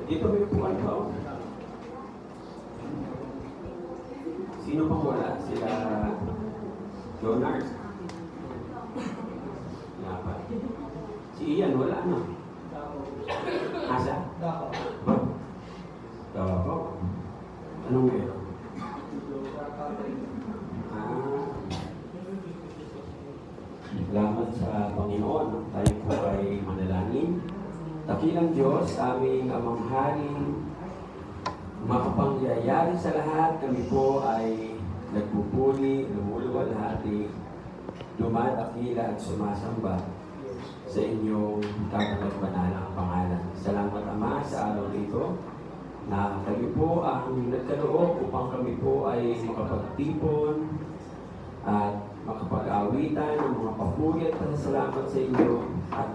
Dito may upuan pa. Oh. Sino pang wala? Sila Leonard. Wala pa. Si Ian, wala na. Asa? Dako. Dako. Anong meron? Salamat sa Panginoon. Tayo po ay manalangin. Dakilang Diyos, aming Amang Hari, makapangyayari sa lahat, kami po ay nagpupuli, lumuluwalhati, dumadakila at sumasamba sa inyong kapanagbanalang pangalan. Salamat Ama sa araw nito na kayo po ang nagkaloob upang kami po ay makapagtipon at makapag-awitan ng mga papuri at pasasalamat sa inyo at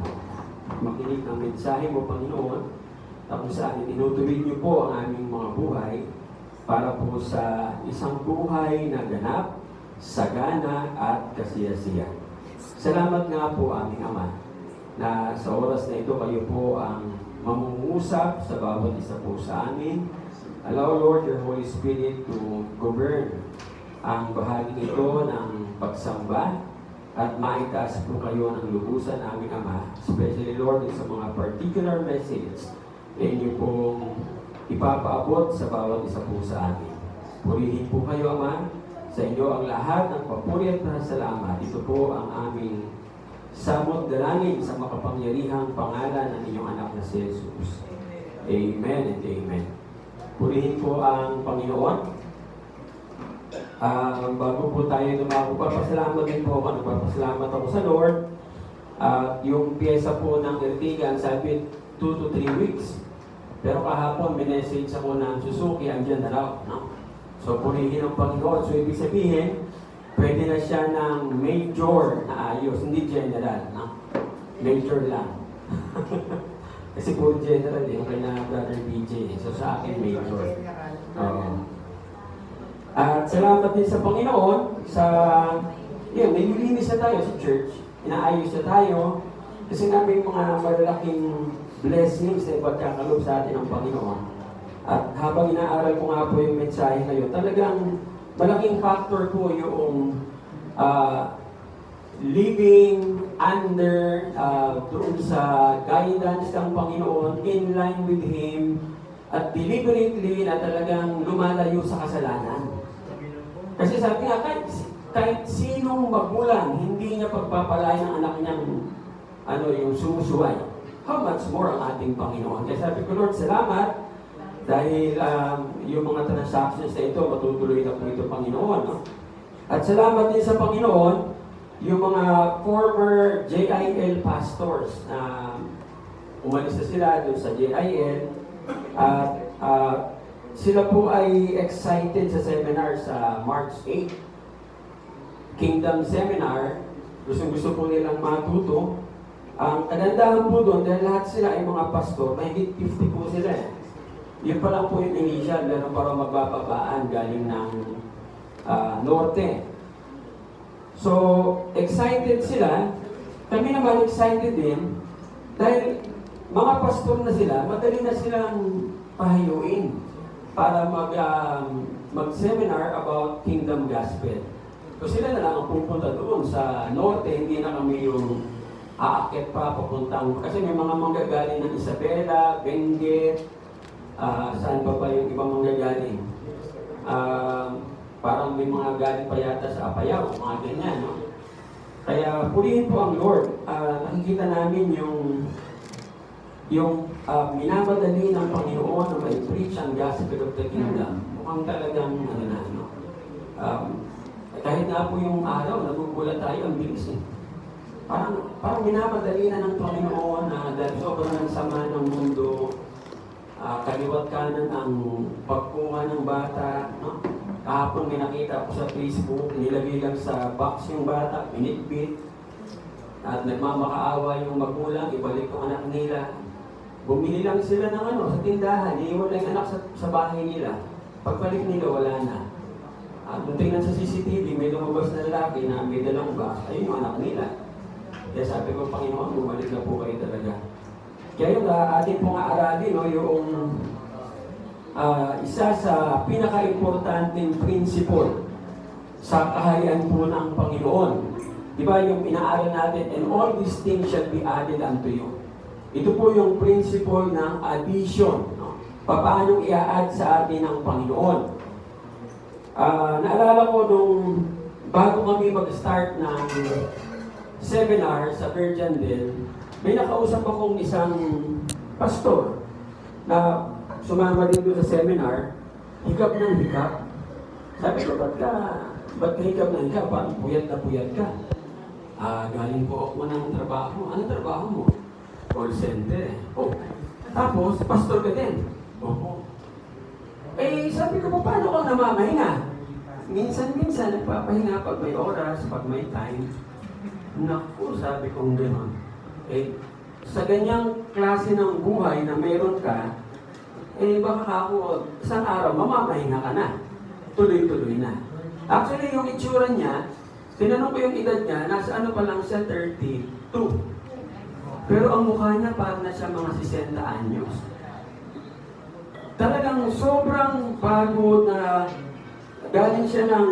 makinig ng mensahe mo, Panginoon, na kung saan tinutuloy niyo po ang aming mga buhay para po sa isang buhay na ganap, sagana at kasiyasiya. Salamat nga po, aming Ama, na sa oras na ito kayo po ang mamungusap sa bawat isa po sa amin. Allow, Lord, your Holy Spirit to govern ang bahagi ito ng pagsamba at maitaas po kayo ng lubusan aming Ama, especially Lord sa mga particular message na inyo pong ipapaabot sa bawat isa po sa amin. Purihin po kayo Ama, sa inyo ang lahat ng papuri at pasasalamat. Ito po ang aming samot dalangin sa makapangyarihang pangalan ng inyong anak na si Jesus. Amen and amen. Purihin po ang Panginoon. Bago po tayo dumako, papasalamat din po ako. Nagpapasalamat ako sa Lord. Yung pyesa po ng Ertigan, sabi 2 to 3 weeks. Pero kahapon, minessage ako ng Suzuki, andyan na raw. No? So, purihin ang Panginoon. So, ibig sabihin, pwede na siya ng major na ayos, hindi general. No? Major lang. Kasi puro general eh, kaya na Brother BJ. So, sa akin, major. At salamat din sa Panginoon sa, yun, nililinis na tayo sa church. Inaayos na tayo. Kasi namin mga malalaking blessings na ipagkakalob sa atin ng Panginoon. At habang inaaral ko nga po yung mensahe ngayon, talagang malaking factor po yung living under doon sa guidance ng Panginoon, in line with Him, at deliberately na talagang lumalayo sa kasalanan. Kasi sabi nga, kahit sinong magulang, hindi niya pagpapalain ang anak niyang yung sumusuway. How much more ang ating Panginoon? Kaya sabi ko, Lord, salamat dahil yung mga transactions na ito, matutuloy na po ito, Panginoon. No? At salamat din sa Panginoon, yung mga former JIL pastors na umalis na sila doon sa JIL at sila po ay excited sa seminar sa March 8. Kingdom Seminar. Gusto po nilang matuto. Ang kagandahan po doon, dahil lahat sila ay mga pastor, may 50 po sila eh. Yun pa lang po yung initial, meron para magbababaan galing ng norte. So, excited sila. Kami naman excited din dahil mga pastor na sila, madali na silang pahayuin para mag-seminar about Kingdom Gospel. So sila na lang ang pupunta doon sa norte, hindi na kami yung aakyat pa papuntang, kasi may mga manggagaling ng Isabela, Benguet, saan pa yung ibang manggagaling? Parang may mga galing pa yata sa Apayao, mga ganyan, no? Kaya purihin po ang Lord. Nakikita namin yung minamadali ng Panginoon na may preach ang gospel of the kingdom. Mukhang talagang, kahit nga po yung araw, nagugulat tayo, ang bilis eh. Parang minamadali na ng Panginoon na dahil sobrang sama ng mundo, kaliwat kanan ang pagkuha ng bata, no? Kahapon may nakita ko sa Facebook, nilagay lang sa box yung bata, pinitbit, at nagmamakaawa yung magulang, ibalik yung anak nila. Bumili lang sila ng sa tindahan, iiwan lang yung anak sa bahay nila. Pagbalik nila, wala na. Kung tingnan sa CCTV, may lumabas na lalaki na may dalang box, ayun yung anak nila. Kaya sabi ko, Panginoon, bumalik na po kayo talaga. Kaya yung atin pong aaralin, no, yung isa sa pinaka-importanting principle sa kaharian po ng Panginoon. Di ba yung inaaral natin, and all these things shall be added unto you. Ito po yung principle ng addition. No? Paano i-add sa atin ng Panginoon. Naalala ko nung bago kami mag-start ng seminar sa Virgindale, may nakausap akong isang pastor na sumama din doon sa seminar, hikap ng hikap. Sabi ko, ba't ka hikap ng hikap? Parang puyat na puyat ka. Galing po ako ng trabaho. Ano trabaho mo? Call center. Oh. Tapos, pastor ka din. Opo. Sabi ko, paano kang namamahinga? Minsan-minsan, nagpapahinga pag may oras, pag may time. Naku, sabi kong gano'n. Sa ganyang klase ng buhay na meron ka, baka ako, isang araw, mamamahinga ka na. Tuloy-tuloy na. Actually, yung itsura niya, tinanong ko yung edad niya, nasa ano pa lang siya, 32. Pero ang mukha niya, parang na siya mga 60 anyos. Talagang sobrang bago na galing siya ng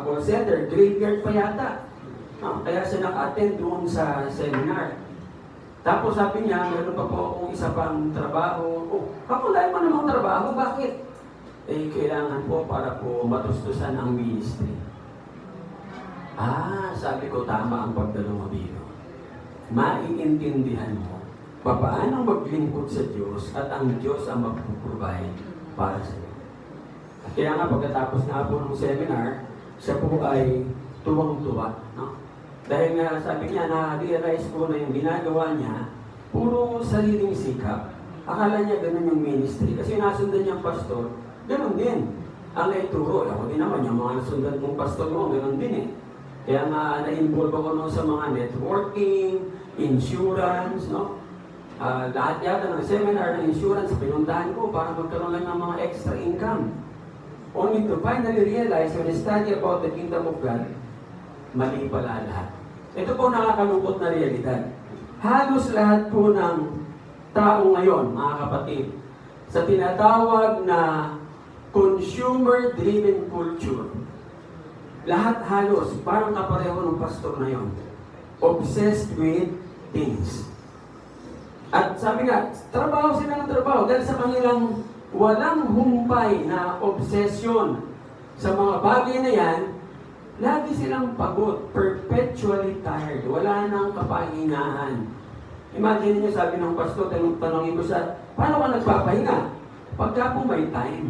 call center, graveyard pa yata. Kaya siya naka-attend doon sa seminar. Tapos sabi niya, meron pa po akong isa pang trabaho. Kakulay mo namang trabaho, bakit? Kailangan po para po matustusan ang ministry. Sabi ko, tama ang pagdalo mo dito. Maiintindihan mo paano maglingkod sa Diyos at ang Diyos ang mag-provide para sa iyo. Kaya nga pagkatapos na po ng seminar, siya po ay tuwang-tuwa. No? Dahil nga sabi niya, na-realize ko na yung ginagawa niya, puro sariling sikap. Akala niya ganun yung ministry. Kasi nasundan niyang pastor, ganun din. Ang naituro, ako din naman, yung mga nasundan mong pastor mo, ganun din eh. Kaya nga na-involve ako noon sa mga networking, insurance, no? Lahat yata ng seminar ng insurance, pinuntahan ko para magkaroon lang ng mga extra income. Only to finally realize when I study about the kingdom of God, mali pala lahat. Ito po nakakalungkot na realidad. Halos lahat po ng tao ngayon, mga kapatid, sa tinatawag na consumer-driven culture, lahat halos, parang kapareho ng pastor na yon, obsessed with things. At sabi nga, trabaho sila ng trabaho dahil sa kanilang walang humpay na obsession sa mga bagay na yan, lagi silang pagod, perpetually tired, wala nang kapahingahan. Imagine niyo, sabi ng pastor, tanongin ko siya, paano ka nagpapahinga? Pagka po may time.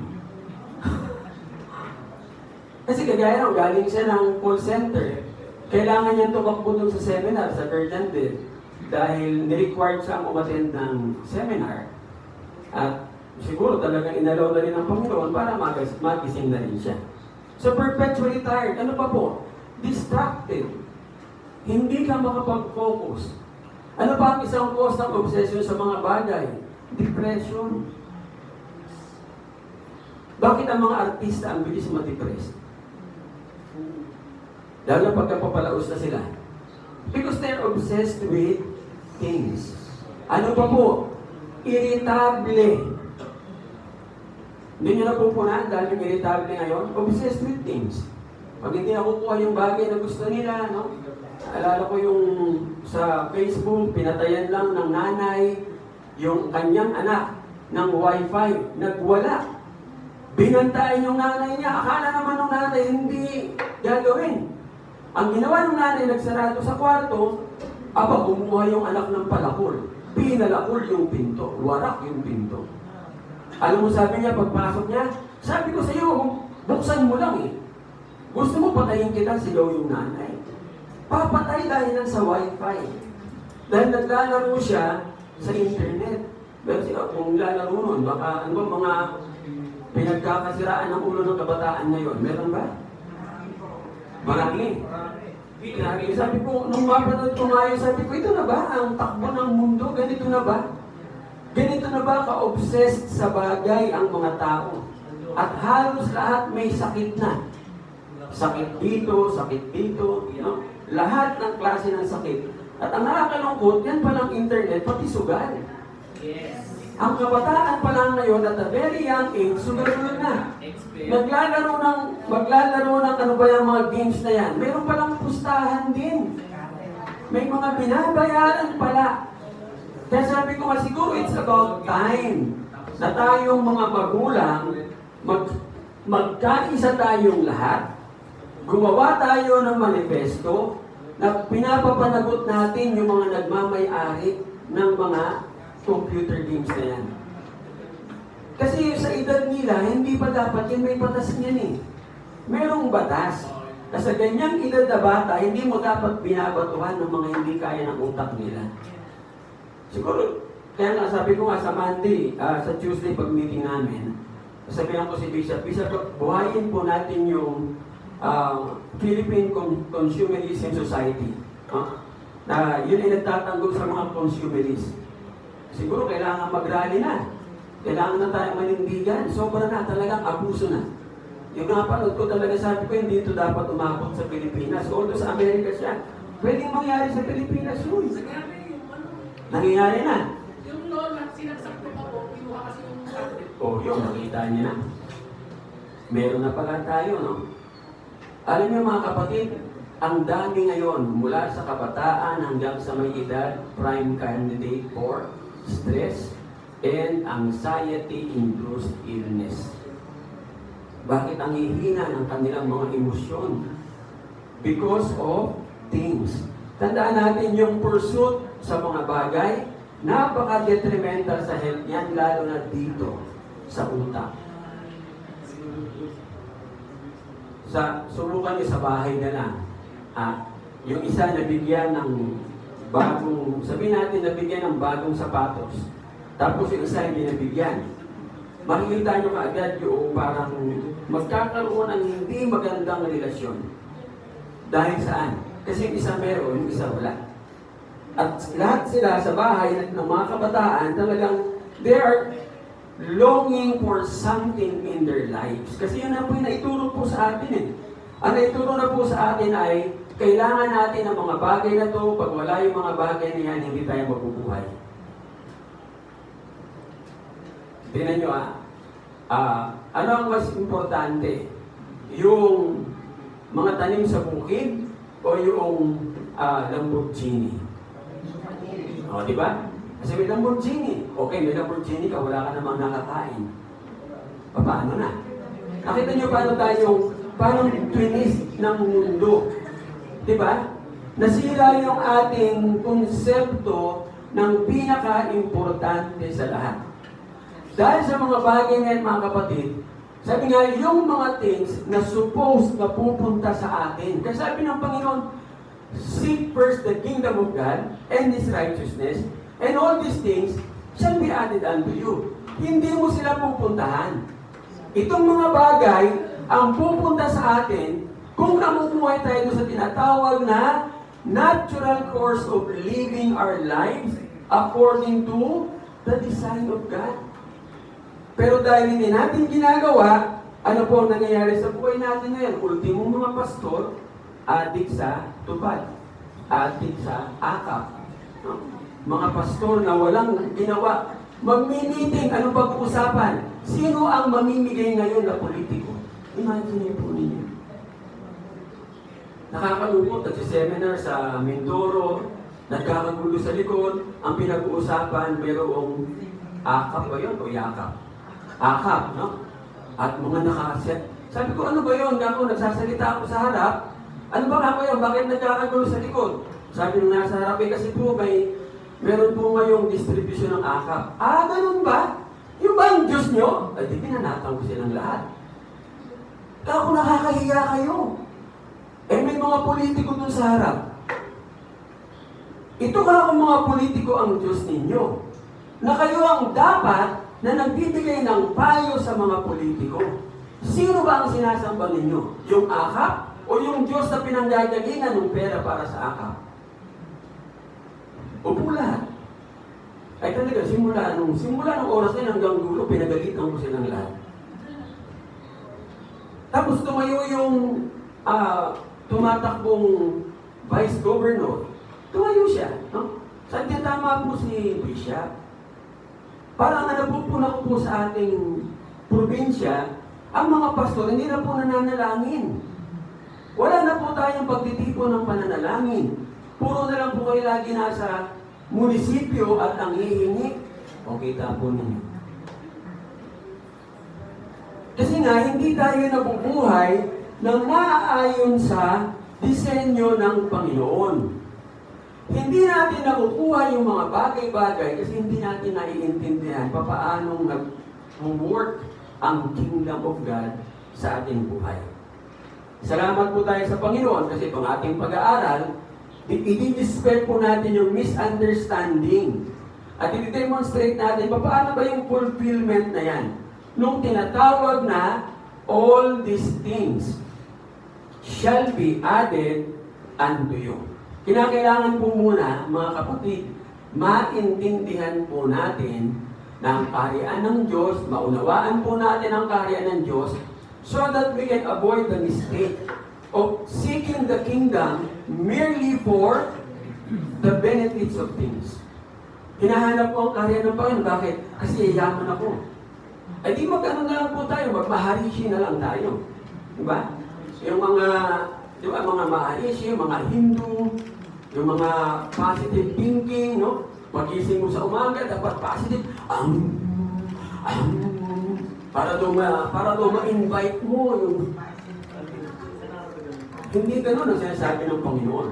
Kasi kagaya nung galing siya ng call center, kailangan niya tumakbo dun sa seminar sa Virgindale dahil ni-required siyang umattend ng seminar. At siguro talagang inalaw na rin ng Panginoon para magising na rin siya. So perpetually tired. Ano pa po? Distracted. Hindi ka makapag-focus. Ano pa ang isang cause ng obsession sa mga bagay? Depression. Bakit ang mga artista ang bilis ma-depress? Lalo na pagkapapalaos na sila. Because they're obsessed with things. Ano pa po? Irritable. Hindi nyo napupunan dahil yung irritable ngayon, obsessed with things. Pag hindi nakukuha yung bagay na gusto nila, no? Alala ko yung sa Facebook, pinatayan lang ng nanay yung kanyang anak ng wifi, nagwala. Binantayan yung nanay niya. Akala naman ng nanay hindi gagawin. Ang ginawa ng nanay, nagsarado sa kwarto, kumuha yung anak ng palakol. Pinalakol yung pinto. Warak yung pinto. Alam mo sabi niya, pagpasok niya, sabi ko sa iyo, buksan mo lang eh. Gusto mo patayin kita, sigaw yung nanay. Papatay dahil lang sa wifi. Dahil naglalaro siya sa internet. Pero kung lalaro nun, baka ano mga pinagkakasiraan ng ulo ng kabataan ngayon. Meron ba? Marami. Sabi ko, nung mapanood ko ngayon, sabi ko, ito na ba ang takbo ng mundo? Ganito na ba? Ganito na ba ka-obsessed sa bagay ang mga tao? At halos lahat may sakit na. Sakit dito, you know? Lahat ng klase ng sakit At ang nakakalungkot, yan palang internet, pati sugal. Yes. Ang kabataan pa lang ngayon at a very young age, sugal-sugal na. Maglalaro ng ano ba yung mga games na yan. Meron palang pustahan din. May mga binabayaran pala. Kaya sabi ko nga siguro it's about time na tayong mga magulang, magkaisa tayong lahat, gumawa tayo ng manifesto na pinapapanagot natin yung mga nagmamay-ari ng mga computer games na yan. Kasi sa edad nila, hindi pa dapat yan, may batas niyan eh. Merong batas. Kasi sa ganyang edad na bata, hindi mo dapat binabatuhan ng mga hindi kaya ng utak nila. Siguro, kaya nga sabi ko nga sa Monday, sa Tuesday pag-meeting namin, sabihan ko si Bishop, buhayin po natin yung Philippine Consumerism Society. Na yun ay nagtatanggol sa mga consumerists. Siguro kailangan mag-rally na. Kailangan na tayo manindigan. Sobra na, talagang abuso na. Yung napanood ko talaga, sabi ko, hindi ito dapat umabot sa Pilipinas. Although sa Amerika siya, pwedeng mangyari sa Pilipinas yun. Nangyayari na. Yung lola, sinagsak ko ako, kinuha kasi yung tablet. Yun, nakita niya na. Meron na pala tayo, no? Alam niyo mga kapatid, ang dami ngayon, mula sa kabataan hanggang sa may edad, prime candidate for stress and anxiety-induced illness. Bakit ang hihina ng kanilang mga emosyon? Because of things. Tandaan natin yung pursuit sa mga bagay, napaka-detrimental sa health niyan, lalo na dito, sa utak. Subukan niyo sa bahay na lang. Yung isa nabigyan ng bagong, sabihin natin nabigyan ng bagong sapatos. Tapos yung isa hindi nabigyan. Makikita nyo kaagad yung parang magkakaroon ng hindi magandang relasyon. Dahil saan? Kasi yung isa meron, yung isa wala. At lahat sila sa bahay ng mga kabataan, talagang they are longing for something in their lives. Kasi yun na po yung naituro po sa atin eh. Ang naituro na po sa atin ay kailangan natin ang mga bagay na to. Pag wala yung mga bagay na yan, hindi tayo mabubuhay. Tingnan nyo ano ang mas importante? Yung mga tanim sa bukid o yung Lamborghini? Di ba? Kasi may Lamborghini. Okay, may Lamborghini ka, wala ka namang nakakain. Paano na? Nakita nyo paano twinist ng mundo. Di ba? Nasira yung ating konsepto ng pinaka-importante sa lahat. Dahil sa mga bagay ngayon, mga kapatid, sabi nga, yung mga things na supposed na pupunta sa atin. Kasi sabi ng Panginoon, seek first the kingdom of God and His righteousness, and all these things shall be added unto you. Hindi mo sila pupuntahan. Itong mga bagay ang pupunta sa atin kung namumuhay tayo sa tinatawag na natural course of living our lives according to the design of God. Pero dahil hindi natin ginagawa, ano po ang nangyayari sa buhay natin ngayon? Ultimong mga pastor, adik sa tupad, adik sa akap. No? Mga pastor na walang ginawa, magmi-meeting, anong pag-uusapan? Sino ang mamimigay ngayon na politiko? Imagine po ninyo. Nakakalungkot, nagsiseminar sa Mindoro, nagkakagulo sa likod, ang pinag-uusapan, mayroong akap ba yun o yakap? Akap, no? At mga nakaset. Sabi ko, ano ba yun? Ako, nagsasalita ako sa harap. Ano ba ako yun? Bakit nagkakagulo sa likod? Sabi nung nasa harap, kasi po meron po ngayong distribution ng akap. Ganun ba? Yung ba ang Diyos nyo? Ay, di pinanatang ko silang lahat. Kako nakakahiya kayo. May mga politiko dun sa harap. Ito ka mga politiko ang Diyos ninyo. Na kayo ang dapat na nagbibigay ng payo sa mga politiko. Sino ba ang sinasamba ninyo? Yung akap o yung Diyos na pinanggagalingan ng pera para sa akap? Opo lahat. Ay talaga, simula nung oras na yun hanggang dulo, pinagalitan ko silang lahat. Tapos tumayo yung tumatakbong vice governor Tumayo siya. No? Saan tama po si Bishop? Parang napupuna ko po sa ating probinsya, ang mga pastor hindi na po nananalangin. Wala na po tayong pagtitipon ng pananalangin. Puro na lang po kayo lagi nasa munisipyo at ang hihingi. O kita po ninyo. Kasi nga, hindi tayo nabubuhay ng naaayon sa disenyo ng Panginoon. Hindi natin nakukuha yung mga bagay-bagay kasi hindi natin naiintindihan paano nag-work ang Kingdom of God sa ating buhay. Salamat po tayo sa Panginoon kasi itong ating pag-aaral, i-dispel po natin yung misunderstanding. At i-demonstrate natin paano ba yung fulfillment na yan. Nung tinatawag na all these things shall be added unto you. Kinakailangan po muna, mga kapatid, maintindihan po natin na ang kaharian ng Diyos, maunawaan po natin ang kaharian ng Diyos so that we can avoid the mistake of seeking the kingdom merely for the benefits of things. Hinahanap po ang kaharian ng Panginoon. Bakit? Kasi yayaman ako. Ay di mag-ano na lang po tayo, magmaharishi na lang tayo. Diba? Yung mga, di ba, mga maharishi, yung mga Hindu, yung mga positive thinking, no? Magising mo sa umaga, dapat positive. Para daw ma-invite mo yung... Hindi ganun ang sinasabi ng Panginoon.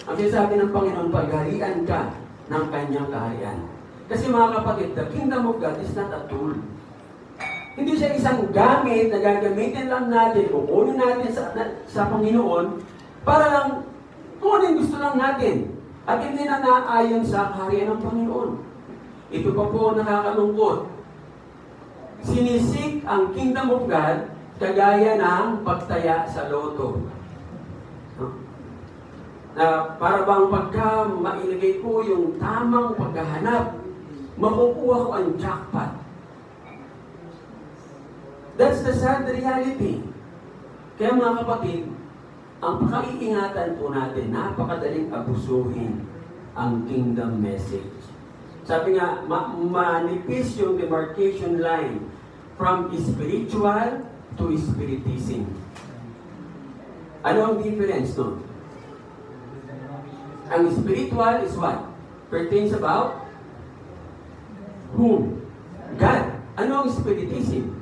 Ang sinasabi ng Panginoon, pagharian ka ng kanyang kaharian. Kasi mga kapatid, the kingdom of God is not a tool. Hindi siya isang gamit na gagamitin lang natin, kukunin natin sa Panginoon para lang kung ano yung gusto lang natin. At hindi na naayon sa kaharian ng Panginoon. Ito pa po nakakalungkot. Sinisik ang kingdom of God kagaya ng pagtaya sa loto. Na para bang pagka mailagay ko yung tamang paghahanap, makukuha ko ang jackpot. That's the sad reality. Kaya mga kapatid, ang pakaiingatan po natin, napakadaling abusuhin ang kingdom message. Sabi nga, manipis yung demarcation line from spiritual to spiritism. Ano ang difference nun? Ang spiritual is what? Pertains about whom? God. Ano ang spiritism?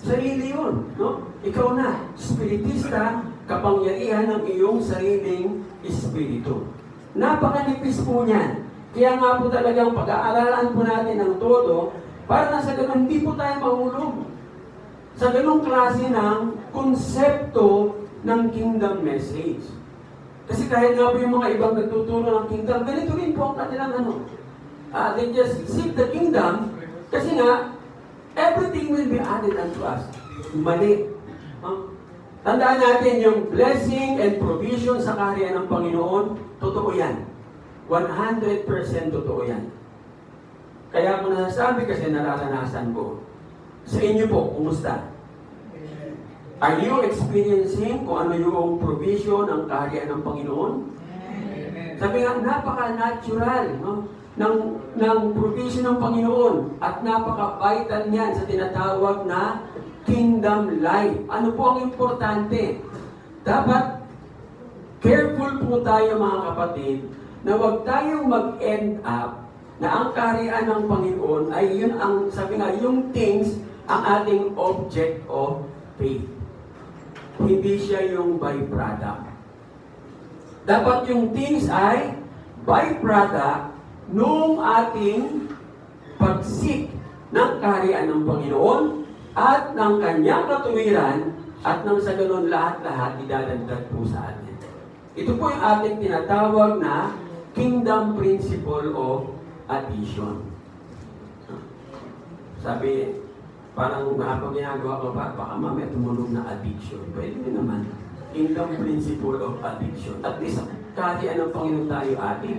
Sarili yun, no? Ikaw na, spiritista, kapangyarihan ng iyong sariling espiritu. Napakanipis po niyan. Kaya nga po talagang pag-aaralan po natin ng todo, para na sa ganun, hindi po tayo mahulog. Sa ganung klase ng konsepto ng kingdom message. Kasi kahit nga po yung mga ibang nagtuturo ng kingdom, ganito rin po ang kanilang they just seek the kingdom, kasi nga, everything will be added unto us. Mali. Tandaan natin yung blessing and provision sa kaharian ng Panginoon, totoo yan. 100% totoo yan. Kaya ako nasasabi kasi nararanasan ko. Sa inyo po, kumusta? Are you experiencing kung ano yung provision ng kaharian ng Panginoon? Sabi nga, napaka-natural, no? ng provision ng Panginoon at napaka-vital niyan sa tinatawag na kingdom life. Ano po ang importante? Dapat careful po tayo mga kapatid na huwag tayong mag-end up na ang kaharian ng Panginoon ay yun ang, sabi nga, yung things ang ating object of faith. Hindi siya yung byproduct. Dapat yung things ay byproduct nung ating pagsik ng kaharian ng Panginoon at ng kanyang katuwiran at nang sa ganun lahat-lahat idadagdag po sa atin. Ito po yung ating tinatawag na kingdom principle of addition. Sabi, parang habang ginagawa ko pa, baka mamaya tumunog na addiction. Pwede din naman. Kingdom principle of addiction. At least, kaharian ng Panginoon tayo atin.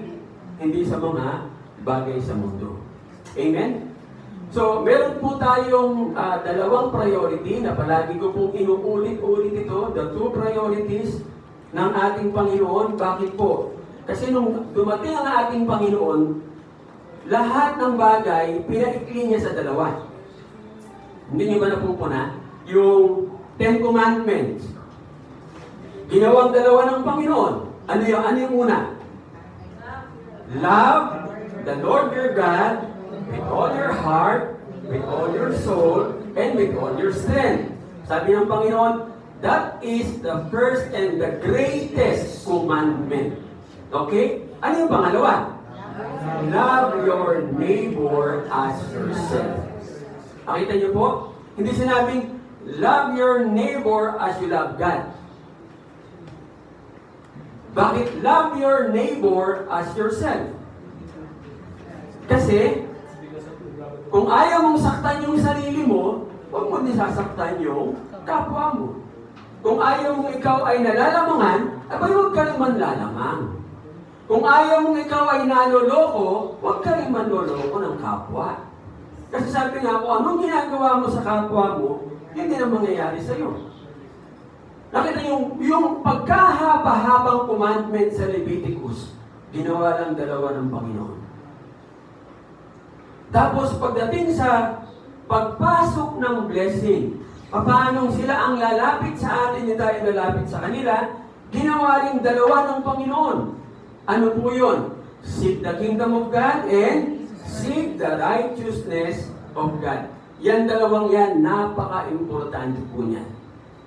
Hindi sa mga bagay sa mundo. Amen? So, meron po tayong dalawang priority na palagi ko pong inuulit-ulit ito, the two priorities ng ating Panginoon. Bakit po? Kasi nung dumating ang ating Panginoon, lahat ng bagay, pinaikli niya sa dalawa. Hindi niyo ba napupuna? Yung Ten Commandments. Ginawang dalawa ng Panginoon. Ano yung una? Love the Lord your God with all your heart, with all your soul, and with all your strength. Sabi ng Panginoon, that is the first and the greatest commandment. Okay? Ano yung pangalawa? Love your neighbor as yourself. Nakita niyo po? Hindi sinabing, love your neighbor as you love God. Bakit love your neighbor as yourself? Kasi, kung ayaw mong saktan yung sarili mo, huwag mo din sasaktan yung kapwa mo. Kung ayaw mong ikaw ay nalalamangan, abay huwag ka rin manlalamang. Kung ayaw mong ikaw ay naloloko, huwag ka rin manloloko ng kapwa. Kasi sabi nga, kung anong ginagawa mo sa kapwa mo, hindi na mangyayari sa iyo. Nakita yung pagkahaba-habang commandment sa Leviticus, ginawa lang dalawa ng Panginoon. Tapos pagdating sa pagpasok ng blessing, paano sila ang lalapit sa atin, hindi tayo lalapit sa kanila, ginawa rin dalawa ng Panginoon. Ano po yun? Seek the kingdom of God and seek the righteousness of God. Yan dalawang yan, napaka-importante po niyan.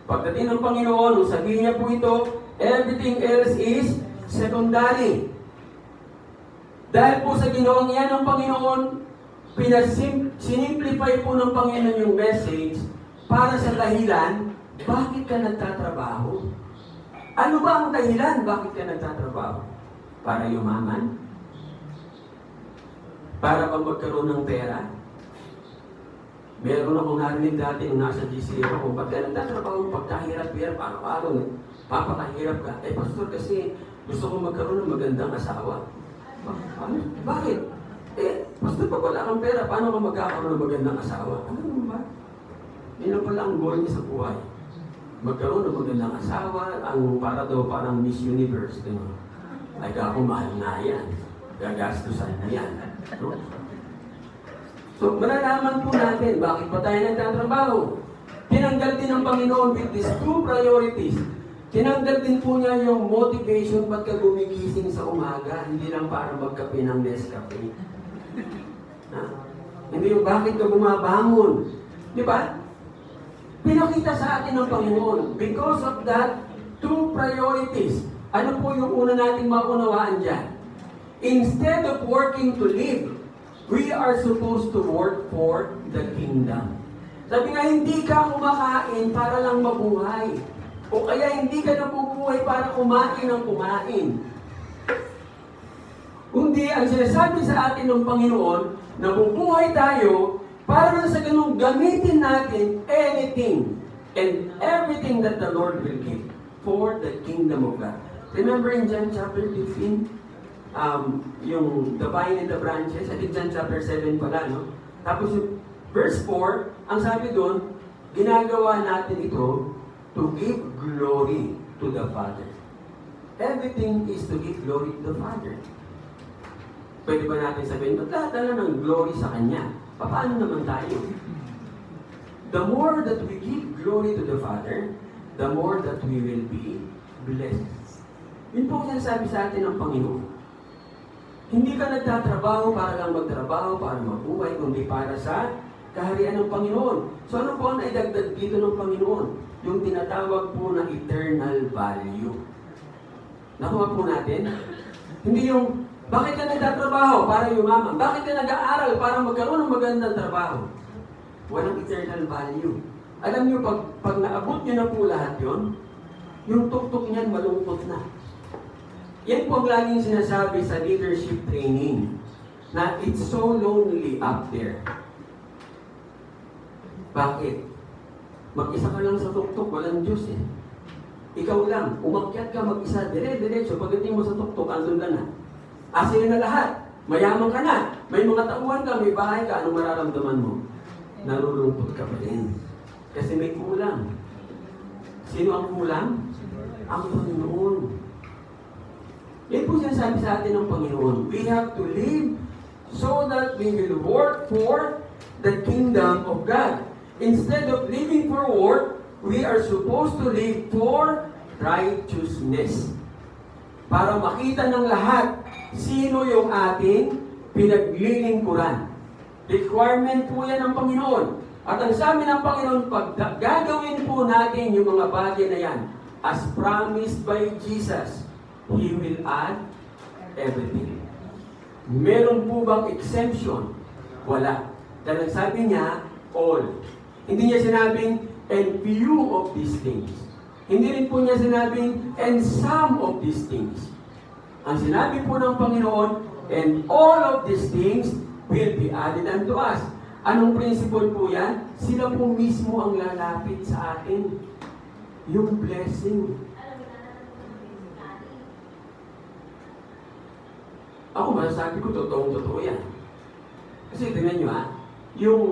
Pagdating ng Panginoon, nung sabihin niya po ito, everything else is secondary. Dahil po sa ginawang yan ng Panginoon, sinimplify po ng Panginoon yung message para sa dahilan, bakit ka nagtatrabaho? Ano ba ang dahilan, bakit ka nagtatrabaho? Para yumaman? Para bang magkaroon ng pera? Meron akong narinig dati nung nasa GCO ako, ba't ka nagtatrabaho pagkahirap-hirap, araw-araw, papakahirap ka? Eh, pastor, kasi gusto ko magkaroon ng magandang asawa. Ano? Bakit? Eh, pastor, pag wala kang pera, paano ka magkakaroon ng magandang asawa? Ano mo ba? Yun lang pala ang goal niya sa buhay. Magkaroon ng magandang asawa, ang para daw parang Miss Universe. Diba? Ay, ako mahal na yan. Gagastusan na yan. No? So, malalaman po natin bakit pa tayo nagtatrabaho. Tinanggal din ng Panginoon with these two priorities. Tinanggal din po niya yung motivation ba't ka gumigising sa umaga, hindi lang para magkape ng Nescafe. Hindi yung bakit ka bumabangon. Di ba? Pinakita sa atin ng Panginoon. Because of that, two priorities. Ano po yung una nating maunawaan dyan? Instead of working to live, we are supposed to work for the kingdom. Sabi nga, hindi ka kumakain para lang mabuhay. O kaya hindi ka nabubuhay para kumain ng kumain. Kundi ang sinasabi sa atin ng Panginoon, nabubuhay tayo para sa ganung gamitin natin anything and everything that the Lord will give for the kingdom of God. Remember in John chapter 15, yung the vine and the branches, I think John chapter 7 pala, no? Tapos yung verse 4, ang sabi doon, ginagawa natin ito to give glory to the Father. Everything is to give glory to the Father. Pwede ba natin sabihin, magdadala ng glory sa Kanya? Paano naman tayo? The more that we give glory to the Father, the more that we will be blessed. Yun po ang sabi sa atin ng Panginoon. Hindi ka nagtatrabaho para lang magtrabaho, para mabuhay, kundi para sa kaharian ng Panginoon. So ano po ang naidagdag dito ng Panginoon? Yung tinatawag po na eternal value. Nakuha po natin? Hindi yung, bakit ka nagtatrabaho? Para yumaman. Bakit ka nag-aaral? Para magkaroon ng magandang trabaho. Walang eternal value. Alam niyo, pag naabot niyo na po lahat yon, yung tuktok niyan malungkot na. Yan po ang laging sinasabi sa leadership training, na it's so lonely up there. Bakit? Mag-isa ka lang sa tuktok, walang Diyos eh. Ikaw lang, umakyat ka mag-isa, dire-diretso, pagdating mo sa tuktok, andun ka na. Asin na lahat, mayaman ka na, may mga tauhan ka, may bahay ka, anong mararamdaman mo? Nalulungkot ka pa rin. Kasi may kulang. Sino ang kulang? Ang Panginoon. Yan po sinasabi sa atin ng Panginoon. We have to live so that we will work for the kingdom of God. Instead of living for work, we are supposed to live for righteousness. Para makita ng lahat sino yung ating pinaglilingkuran. Requirement po yan ng Panginoon. At ang sabi ng Panginoon, pag gagawin po natin yung mga bagay na yan, as promised by Jesus, He will add everything. Meron po bang exemption? Wala. Dahil ang sabi niya, all. Hindi niya sinabing, and few of these things. Hindi rin po niya sinabing, and some of these things. Ang sinabi po ng Panginoon, and all of these things will be added unto us. Anong principle po yan? Sila po mismo ang lalapit sa atin. Yung blessing. Ako masasabi ko, totoo yan. Kasi tingnan nyo yung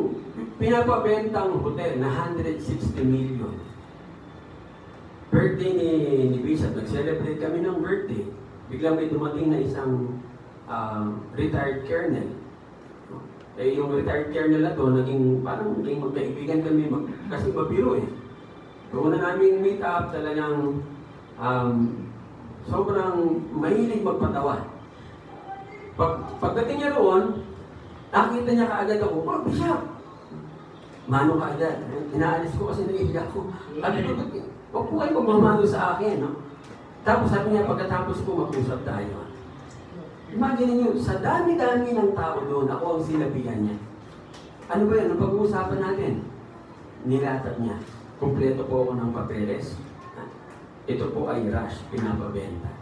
pinapabentang hotel na 160 million. Birthday ni Bishop, nag-celebrate kami ng birthday. Biglang may dumating na isang retired colonel. Eh, yung retired colonel na to, naging magkaibigan kami, kasi mabiro eh. Doon na namin meet up, talagang sobrang mahilig magpatawa. Pagdating niya roon, nakita niya kaagad ako, "Oh, Bishop!" Mano kaagad. Inaalis ko kasi naiiyak ko. Sabi ko, "Huwag po kayo magmamano sa akin." No? Tapos sabi niya, pagkatapos ko, mag-usap tayo. Imagine niyo, sa dami-dami ng tao doon, ako ang sinabihan niya. Ano ba yan? Ang pag-uusapan natin? Nilatag niya. Kumpleto po ako ng papeles. Ito po ay rush, pinapabenta.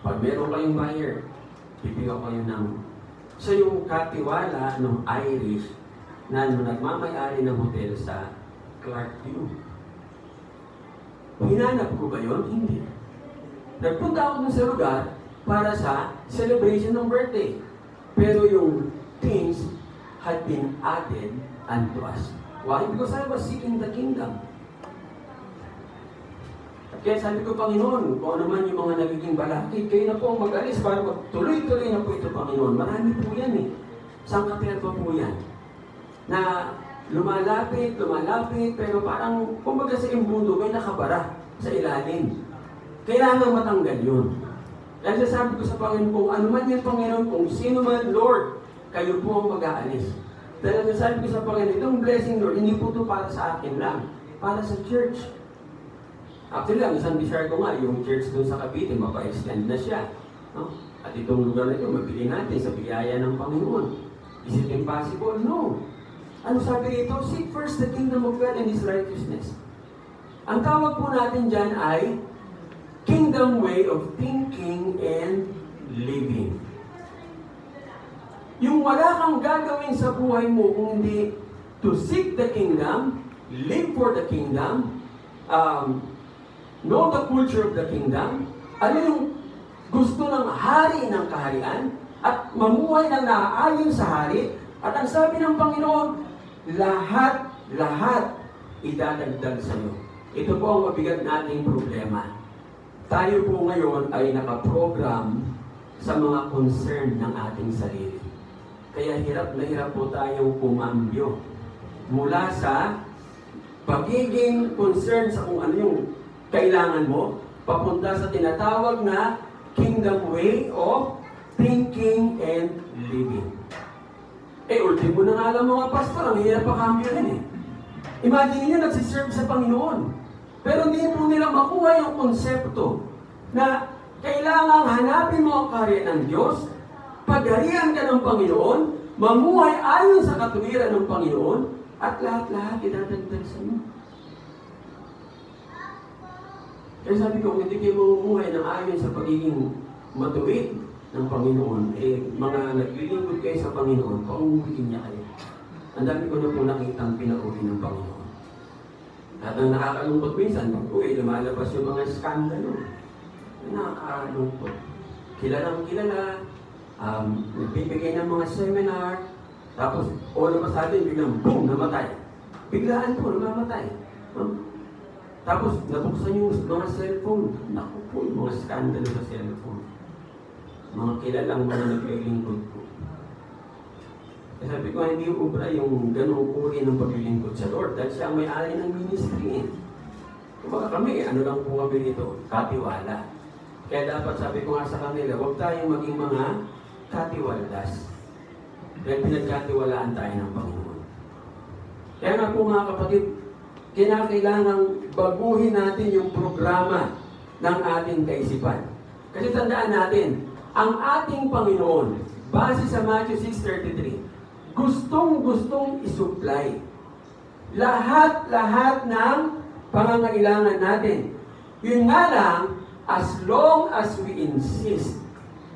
Pag meron kayong buyer, bibigyan ko kayo ng... So yung katiwala ng Irish na nagmamayari ng hotel sa Clarkview. Hinanap ko ba yun? Hindi. Nagpunta ako dun sa lugar para sa celebration ng birthday. Pero yung things had been added unto us. Why? Because I was seeking the kingdom. Kaya sabi ko, Panginoon, kung ano man yung mga nagiging balakid, kayo na po ang mag-alis para magtuloy-tuloy na po ito, Panginoon. Marami po yan eh. Saan kapila pa po yan? Na lumalapit, pero parang, kumbaga sa imbundo, may nakabara sa ilalim. Kailangan matanggal yun. Kaya sabi ko sa Panginoon, kung ano man yan, Panginoon, kung sino man, Lord, kayo po ang mag-aalis. Dahil sabi ko sa Panginoon, itong blessing, Lord, hindi po ito para sa akin lang, para sa church. Actually, ang isang desire ko nga, yung church doon sa Cavite, mapa-extend na siya. No? At itong lugar na ito, mabili natin sa biyaya ng Panginoon. Is it impossible? No. Ano sabi rito? Seek first the kingdom of God and His righteousness. Ang tawag po natin dyan ay kingdom way of thinking and living. Yung wala kang gagawin sa buhay mo kung hindi to seek the kingdom, live for the kingdom, know the culture of the kingdom, ano yung gusto ng hari ng kaharian, at mamuhay ng naaayon sa hari, at ang sabi ng Panginoon, lahat idadagdag sa iyo. Ito po ang mabigat nating problema. Tayo po ngayon ay nakaprogram sa mga concern ng ating sarili. Kaya hirap na hirap po tayong kumambyo mula sa pagiging concern sa kung ano yung kailangan mo, papunta sa tinatawag na kingdom way of thinking and living. Ultimo na nga lang mga pastor, ang hirap pa kambyo rin eh. Imagine nyo, nagsiserve sa Panginoon. Pero hindi po nila makuha yung konsepto na kailangang hanapin mo ang kaharian ng Diyos, pagharian ka ng Panginoon, mamuhay ayon sa katuwiran ng Panginoon, at lahat-lahat idadagdag sa iyo. Kaya sabi ko, kung hindi kayo mamumuhay ng ayon sa pagiging matuwid ng Panginoon, mga naglilingkod kayo sa Panginoon, pauuwiin niya kayo. Ang dami ko na po nakitang pinauwi ng Panginoon. At ang nakakalungkot minsan, pag-uwi, lumalabas yung mga skandalo. Nakakalungkot. Kilalang kilala, nagbibigay ng mga seminar, tapos all of a sudden, biglang boom, namatay. Biglaan po, namamatay. Tapos, nabuksan yung mga cellphone. Naku po, yung mga skandalo sa cellphone. mga kilalang mga naglilingkod ko. Kaya sabi ko, hindi ubra yung ganung uri ng paglilingkod sa Lord dahil siya ang may-ari ng ministry. Kumbaga kami, ano lang po kami dito, katiwala. Kaya dapat sabi ko nga sa kanila, huwag tayong maging mga katiwaldas. Dahil pinagkatiwalaan tayo ng Panginoon. Kaya nga po mga kapatid, kinakailangang baguhin natin yung programa ng ating kaisipan. Kasi tandaan natin, ang ating Panginoon, base sa Matthew 6:33, gustong-gustong isupply lahat-lahat ng pangangailangan natin. Yun nga lang, as long as we insist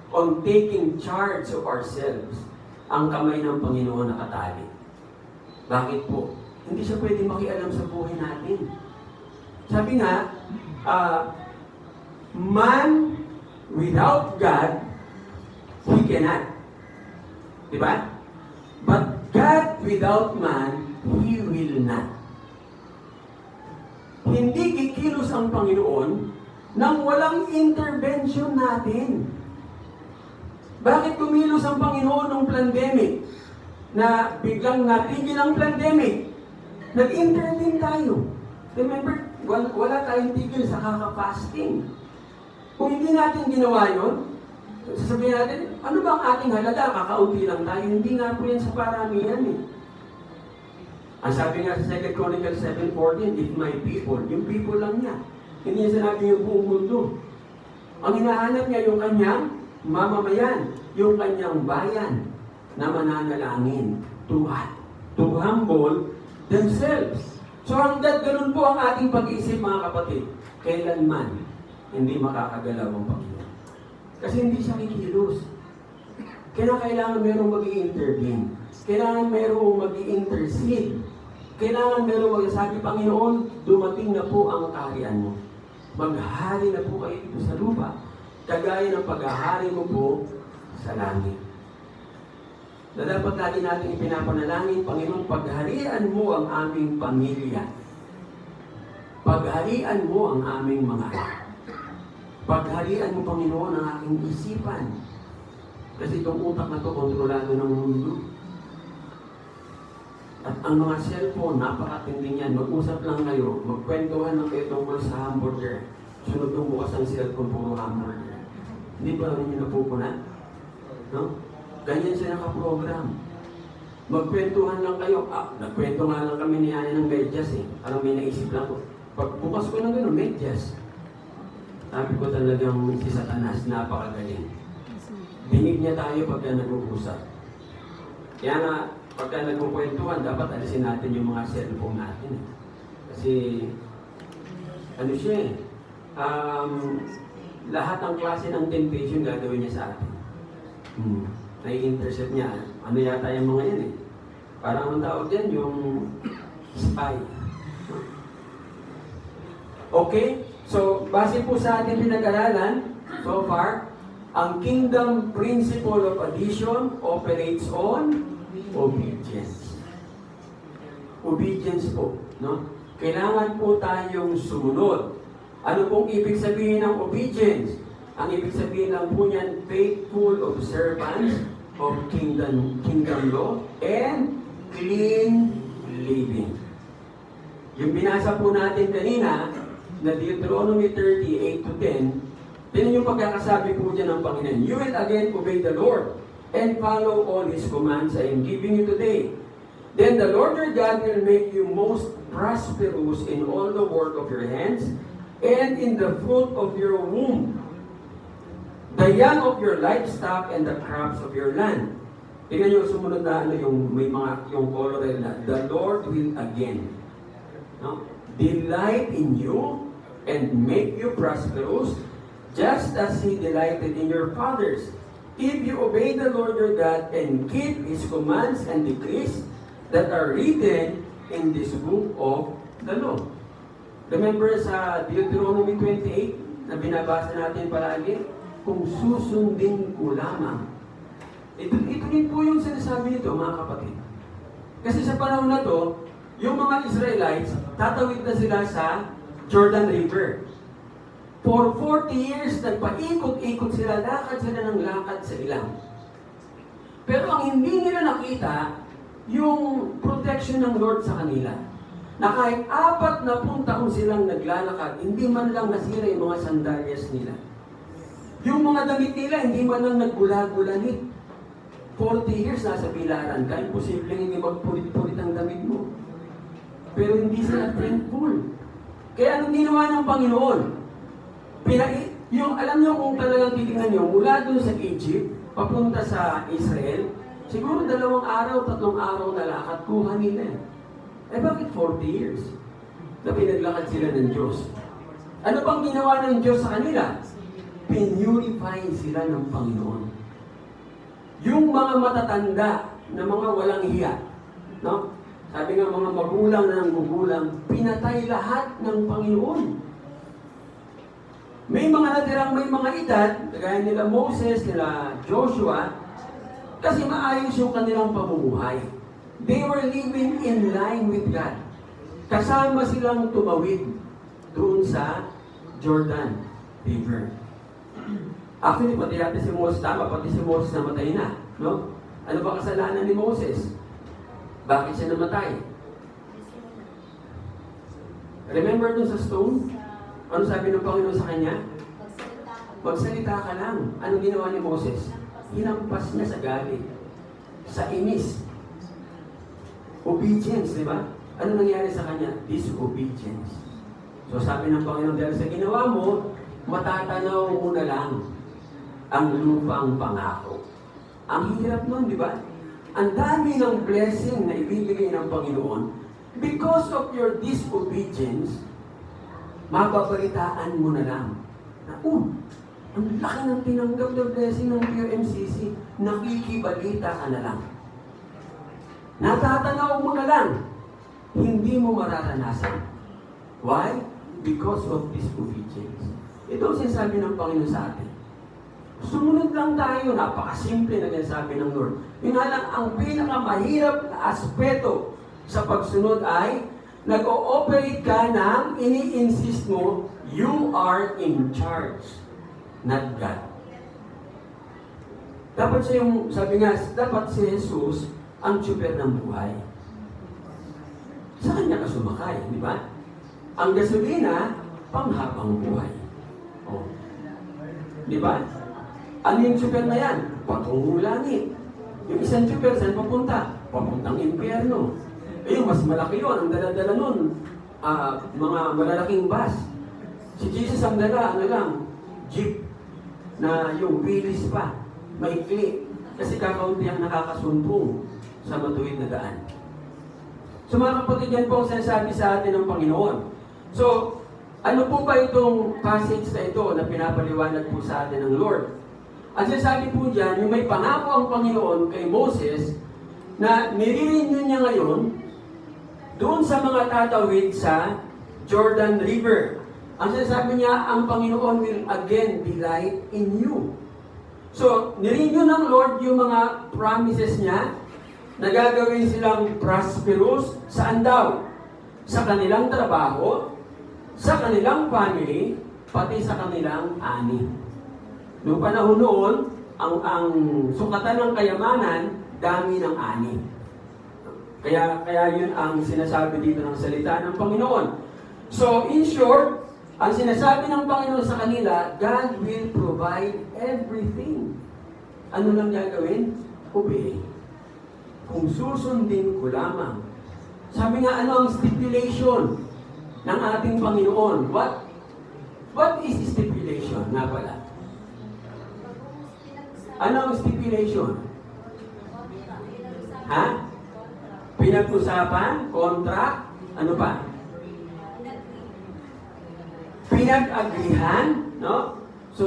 on taking charge of ourselves, ang kamay ng Panginoon nakatali. Bakit po? Hindi siya pwede makialam sa buhay natin. Sabi nga, man without God, he cannot. Diba? But God without man, he will not. Hindi kikilos ang Panginoon nang walang intervention natin. Bakit kumilos ang Panginoon ng pandemic? Na biglang natigil ang pandemic. Nag-intervene tayo. Remember, wala tayong tigil sa kaka-fasting. Kung hindi natin ginawa yun, sasabihin natin, ano ba ang ating halaga? Kakaunti lang tayo. Hindi nga po yan sa paramihan eh. Ang sabi nga sa 2 Chronicles 7:14, if my people, yung people lang niya. Hindi niya sinabi yung buong mundo. Ang hinahanap niya yung kanyang mamamayan, yung kanyang bayan na mananalangin to what? To humble themselves. So hanggat ganun po ang ating pag-iisip mga kapatid, kailanman hindi makakagalaw ang Panginoon. Kasi hindi siya kikilos. Kailangan merong mag-i-intervene. Kailangan merong mag-i-intercede. Kailangan merong magsasabi, Panginoon, dumating na po ang kaharian mo. Maghari na po kayo dito sa lupa. Kagaya ng paghahari mo po sa langit. Na dapat lagi natin ipinapanalangin, Panginoon, pagharian mo ang aming pamilya. Pagharian mo ang aming mga anak. Pagharian mo, Panginoon, ang aking isipan. Kasi itong utak na ito, kontrolado ng mundo. At ang mga cellphone, napakatindi niyan. Mag-usap lang kayo, magkwentuhan lang kayo tungkol sa hamburger. Sunod ng bukas ang cellphone, puro hamburger. Hindi ba rin yung napupunan? No? Ganyan siya nakaprogram. Magkwentuhan lang kayo. Nagkwento nga lang kami ni Ana ng medyas eh. Alam, may naisip lang ko. Pagbukas ko ng gano'n, medyas. Sabi ko talagang si Satanas, napakagaling. Dinig niya tayo pagka nag-uusap. Kaya nga, pagka nagkukwentuhan, dapat alisin natin yung mga cellphone natin. Kasi, ano siya eh, lahat ng klase ng temptation gagawin niya sa atin. Nai-intercept niya. Ano yata yung mga yan eh. Parang ang tawag dyan, yung spy. Okay? So, base po sa ating pinag-aralan, so far, ang kingdom principle of addition operates on obedience. Obedience po, no? Kailangan po tayong sumunod. Ano pong ibig sabihin ng obedience? Ang ibig sabihin lang po niyan, faithful observance of kingdom law and clean living. Yung binasa po natin kanina, na Deuteronomy 30:8 to 10, tingnan yung pagkakasabi po dyan ng Panginoon. You will again obey the Lord and follow all His commands I am giving you today. Then the Lord your God will make you most prosperous in all the work of your hands and in the fruit of your womb, the young of your livestock and the crops of your land. Tingnan yung sumunod na ano, yung may mga, yung color na, the Lord will again, no? Delight in you and make you prosperous, just as He delighted in your fathers. If you obey the Lord your God and keep His commands and decrees that are written in this book of the law. Remember sa Deuteronomy 28 na binabasa natin palagi, kung susundin ko lamang. Ito din po yung sinasabi nito, mga kapatid. Kasi sa panahon na to, yung mga Israelites, tatawid na sila sa Jordan River. For 40 years, nagpaikot-ikot sila, lakad sila ng lakad sa ilang. Pero ang hindi nila nakita, yung protection ng Lord sa kanila. Na kahit 40 taon silang naglalakad, hindi man lang nasira yung mga sandalyas nila. Yung mga damit nila, hindi man lang naggula-gulanit. 40 years nasa bilaran ka, imposibleng hindi magpulit-pulit ang damit mo. Pero hindi sila thankful. Kaya anong ginawa ng Panginoon? Alam niyo kung talagang titingnan niyo, mula doon sa Egypt, papunta sa Israel, siguro 2 araw, 3 araw na lakad, kuha nila. Eh bakit 40 years? Na pinaglakad sila ng Diyos. Ano bang ginawa ng Diyos sa kanila? Pinurify sila ng Panginoon. Yung mga matatanda na mga walang hiya, no? Sabi nga mga magulang na nanggugulang, pinatay lahat ng Panginoon. May mga natirang may mga edad, kagaya nila Moses, nila Joshua, kasi maayos yung kanilang pamumuhay. They were living in line with God. Kasama silang tumawid doon sa Jordan River. Actually, pati yata si Moses, tama, pati si Moses namatay na. No? Ano ba kasalanan ni Moses? Bakit siya namatay? Remember dun sa stone? Ano sabi ng Panginoon sa kanya? Magsalita ka lang. Anong ginawa ni Moses? Hinampas niya sa galit. Sa inis. Obedience, di ba? Ano nangyari sa kanya? Disobedience. So sabi ng Panginoon, dahil sa ginawa mo, matatanaw mo na lang ang lupang pangako. Ang hirap nun, di ba? Ang dami ng blessing na ibibigay ng Panginoon, because of your disobedience, mababalitaan mo na lang na, ang laki ng tinanggap na blessing ng PMCC, nakikibalita ka na lang. Natatanaw mo na lang, hindi mo mararanasan. Why? Because of disobedience. Ito ang sinasabi ng Panginoon sa atin. Sumunod lang tayo, napakasimple na sinasabi ng Lord. Yun nga lang, ang pinakamahirap na aspeto sa pagsunod ay nag-ooperate ka ng ini-insist mo, you are in charge, not God. Dapat siya yung, sabi nga, dapat si Jesus ang tsuper ng buhay. Sa kanya ka sumakay, di ba? Ang gasolina, panghabang buhay. Oh. Di ba? Ano yung tsuper na yan? Patungong langit. Yung isang tsuper, saan papunta? Papuntang impyerno. Eh, mas malaki yun. Ang dala-dala nun, mga malalaking bus. Si Jesus ang dala, jeep, na yung wheelies pa, maikli. Kasi kakaunti ang nakakasumpong sa matuwid na daan. So mga kapatid, yan po ang sinasabi sa atin ng Panginoon. So, ano po ba itong passage na ito na pinapaliwanag po sa atin ng Lord? Ang sinasabi po dyan, yung may pangako ang Panginoon kay Moses na nire-renew niya ngayon doon sa mga tatawid sa Jordan River. Ang sinasabi niya, ang Panginoon will again delight in you. So, nirenew ng Lord yung mga promises niya na gagawin silang prosperous. Saan daw? Sa kanilang trabaho, sa kanilang family, pati sa kanilang ani. Noong panahon noon, ang sukatan ng kayamanan, dami ng ani. Kaya yun ang sinasabi dito ng salita ng Panginoon. So, in short, ang sinasabi ng Panginoon sa kanila, God will provide everything. Ano lang gagawin? Obey. Kung susundin ko lamang. Sabi nga, ano ang stipulation ng ating Panginoon? What is stipulation? Nga pala. Ano ang stipulation? Ha? Pinag-usapan? Contract? Ano pa? Pinag-agrihan? No? So,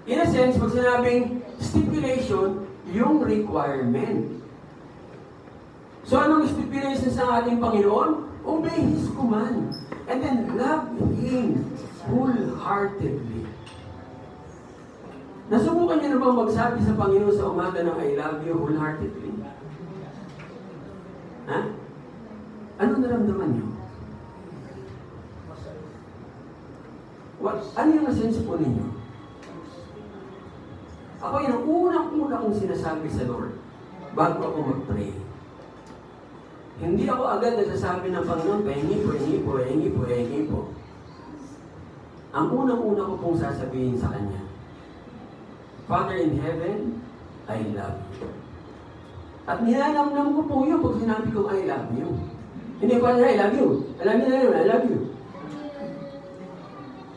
in a sense, pag sinabing stipulation, yung requirement. So, anong stipulation sa ating Panginoon? Obey His command. And then, love Him wholeheartedly. Nasubukan niyo na bang magsabi sa Panginoon sa umaga ng I love you wholeheartedly? Ha? Ano naramdaman niyo? Ano yung sense po ninyo? Ako yun, ang unang-una kong sinasabi sa Lord bago ako mag-pray. Hindi ako agad nagsasabi ng Panginoon, pahingi po. Ang unang-una ko pong sasabihin sa Kanya, Father in heaven, I love you. At nilalamnam ko po yun pag sinabi kong I love you. Hindi ko I love you. I love you.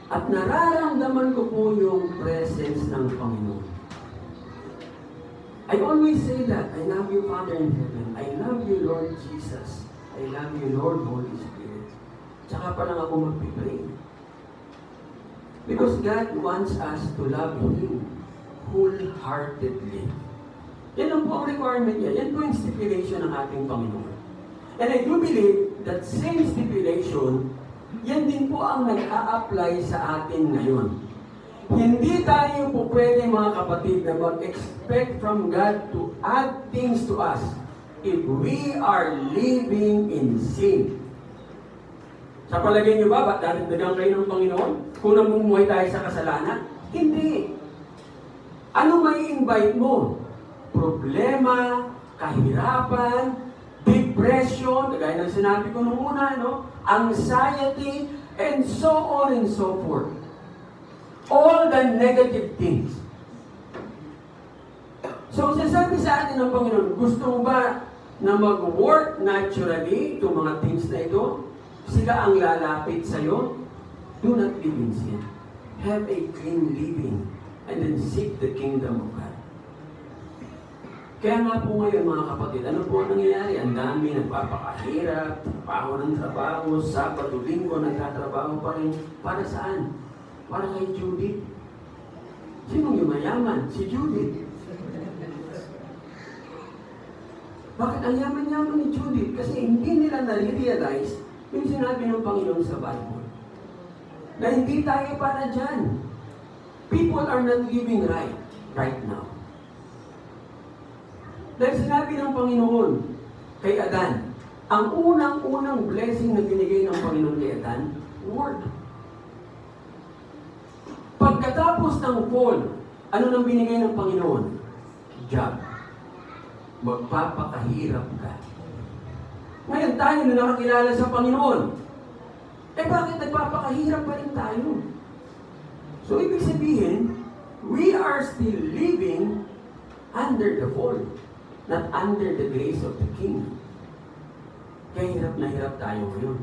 At nararamdaman ko po yung presence ng Panginoon. I always say that, I love you, Father in heaven. I love you, Lord Jesus. I love you, Lord Holy Spirit. Tsaka pa lang ako magpipray. Because God wants us to love Him wholeheartedly. Yan ang po ang requirement niya. Yan po yung stipulation ng ating Panginoon. And I do believe that same stipulation, yan din po ang nag-a-apply sa atin ngayon. Hindi tayo po pwede, mga kapatid, na mag-expect from God to add things to us if we are living in sin. Sa palagay niyo ba, ba't dadagdagan kayo ng Panginoon kung namumuhay tayo sa kasalanan? Hindi. Ano may invite mo? Problema, kahirapan, depression, kagaya ng sinabi ko nung una, no? Anxiety, and so on and so forth. All the negative things. So, sinasabi sa atin ng Panginoon, gusto mo ba na mag-work naturally itong mga things na ito? Sila ang lalapit sa'yo? Do not live in sin. Have a clean living and then seek the kingdom of God. Kaya nga po ngayon, mga kapatid, ano po ang nangyayari? Ang dami nagpapakahirap, trabaho ng trabaho, Sabado, Linggo, nagtatrabaho pa rin. Para saan? Para kay Judith. Sinong yumayaman? Si Judith. Bakit ang yaman-yaman ni Judith? Kasi hindi nila na-realize yung sinabi ng Panginoon sa Bible. Na hindi tayo para dyan. People are not living right now. Dahil sinabi ng Panginoon kay Adan, ang unang-unang blessing na binigay ng Panginoon kay Adan, word. Pagkatapos ng fall, ano nang binigay ng Panginoon? Job. Magpapakahirap ka. Ngayon tayo na nakakilala sa Panginoon, bakit nagpapakahirap pa rin tayo? So, ibig sabihin, we are still living under the fall, not under the grace of the King. Kaya hirap na hirap tayo ngayon.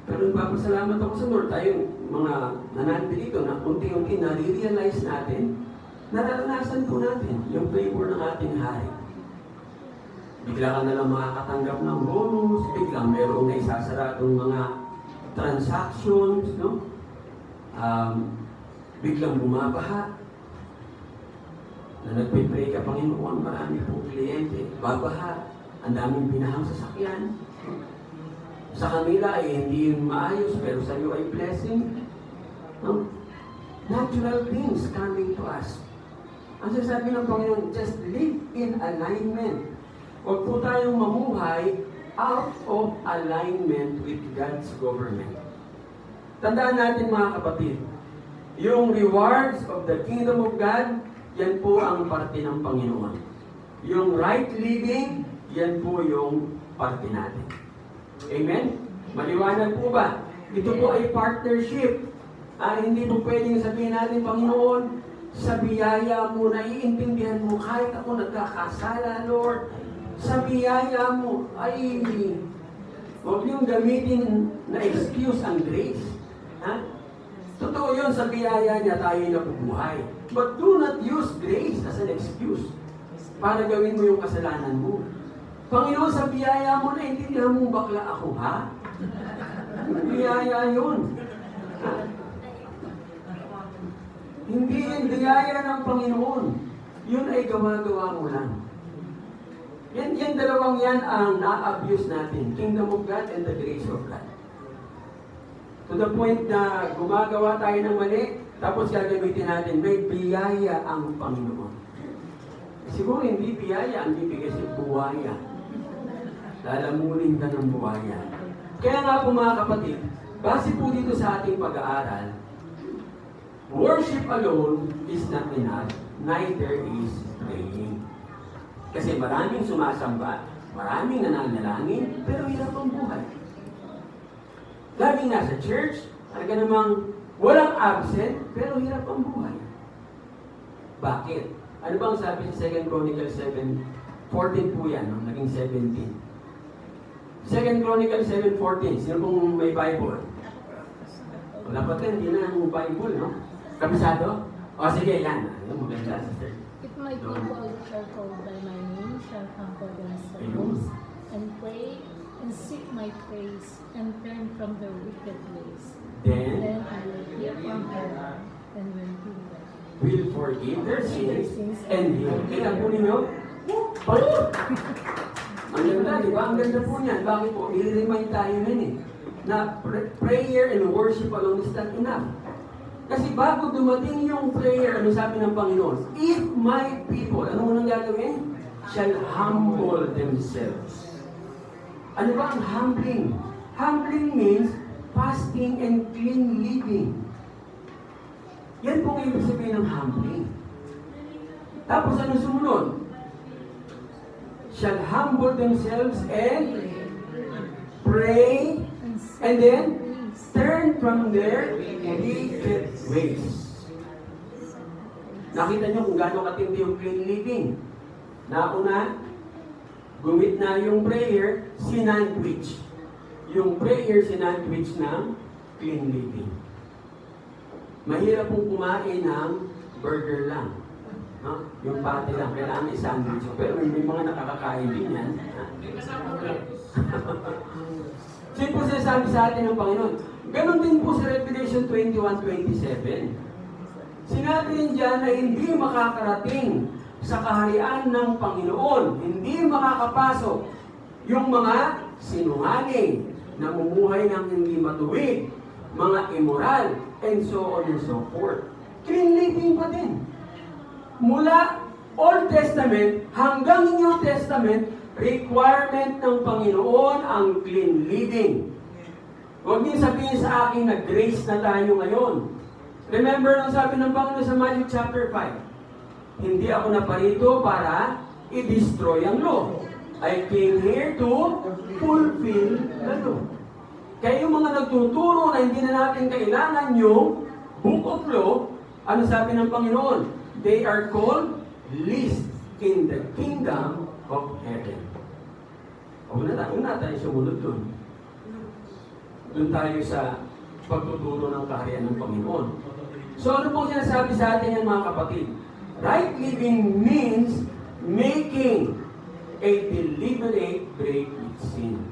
Pero nagpapasalamat ako sa Lord, tayong mga nanandirito na unti-unti nare-realize natin, nararanasan po natin yung favor ng ating hari. Bigla ka na lang makakatanggap ng bonus, biglang merong naisasaratong mga transactions, no? Biglang bumabaha. Na nagpipray ka, Panginoon, marami pong kliyente, babaha, ang daming binahang sasakyan. Sa kanila ay hindi yun maayos, pero sa iyo ay blessing. No? Natural things coming to us. Ang sasabi ng Panginoon, just live in alignment. Huwag po tayong mamuhay out of alignment with God's government. Tandaan natin, mga kapatid, yung rewards of the kingdom of God, yan po ang parte ng Panginoon. Yung right living, yan po yung parte natin. Amen? Maliwanag po ba? Ito po ay partnership. Hindi po pwedeng sabihin natin, Panginoon, sa biyaya mo, naiintindihan mo, kahit ako nagkakasala, Lord, sa biyaya mo, ay, huwag niyong gamitin na excuse ang grace. Ha? Totoo yun, sa biyaya niya tayo nabubuhay. But do not use grace as an excuse para gawin mo yung kasalanan mo. Panginoon, sa biyaya mo, naintindihan mong bakla ako, ha? Biyaya yun. Ha? Hindi yung biyaya ng Panginoon. Yun ay gawa-gawa mo lang. Yan dalawang yan ang na-abuse natin. Kingdom of God and the grace of God. To the point na gumagawa tayo ng mali, tapos gagamitin natin, may biyaya ang Panginoon. Siguro hindi biyaya, ang bibigay si buwaya. Lalamunin ka ng buwaya. Kaya nga po, mga kapatid, base po dito sa ating pag-aaral, worship alone is not enough, neither is praying. Kasi maraming sumasamba, maraming nananalangin, pero hirap ang buhay. Laging nasa church, talaga namang walang absent, pero hirap ang buhay. Bakit? Ano bang sabi sa 2 Chronicles 7:14 po yan, no? Naging 17. 2 Chronicles 7:14, sino pong may Bible? Wala pa din, hindi na ang Bible, no? Kabisado? O sige, yan. Ano, maganda, sister. If my people which are called by my name shall humble themselves and pray and seek my face and turn from their wicked ways, Then, then I will hear from heaven and will heal them. will forgive their sins and heal. Kita po ninyo? Paano? Ang ganda, di ba? Ang ganda po niyan. Bakit po? I-remind tayo nun eh. Na prayer and worship alone is not enough. Kasi bago dumating yung prayer, ano sabi ng Panginoon? If my people, ano munang gagawin? Shall humble themselves. Ano ba ang humbling? Humbling means fasting and clean living. Yan po ang ibig sabihin ng humbling. Tapos ano sumunod? Shall humble themselves and pray and then turn from their wicked ways. Nakita niyo kung gaano katindi yung clean living. Nauna, gumit na yung prayer, sinandwich. Yung prayer, sinandwich ng clean living. Mahirap pong kumain ng burger lang. No? Yung patty lang, kailangan i-sandwich. Pero may mga nakakakain din yan. May kasama ko. So yun po sinasabi sa atin ng Panginoon. Ganon din po sa Revelation 21:27. Sinabi rin dyan na hindi makakarating sa kaharian ng Panginoon, hindi makakapasok yung mga sinungaling, namumuhay ng hindi matuwid, mga immoral, and so on and so forth. Clean living pa din. Mula Old Testament hanggang New Testament, requirement ng Panginoon ang clean living. Huwag niyo sabihin sa akin na grace na tayo ngayon. Remember nung sabi ng Panginoon sa Matthew chapter 5, hindi ako naparito para i-destroy ang law. I came here to fulfill the law. Kaya yung mga nagtuturo na hindi na natin kailangan yung book of law, ano sabi ng Panginoon? They are called least in the kingdom of heaven. Huwag na tayo sumunod dun. Doon tayo sa pagtuturo ng kaharian ng Panginoon. So ano pong sinasabi sa atin yan mga kapatid? Right living means making a deliberate break with sin.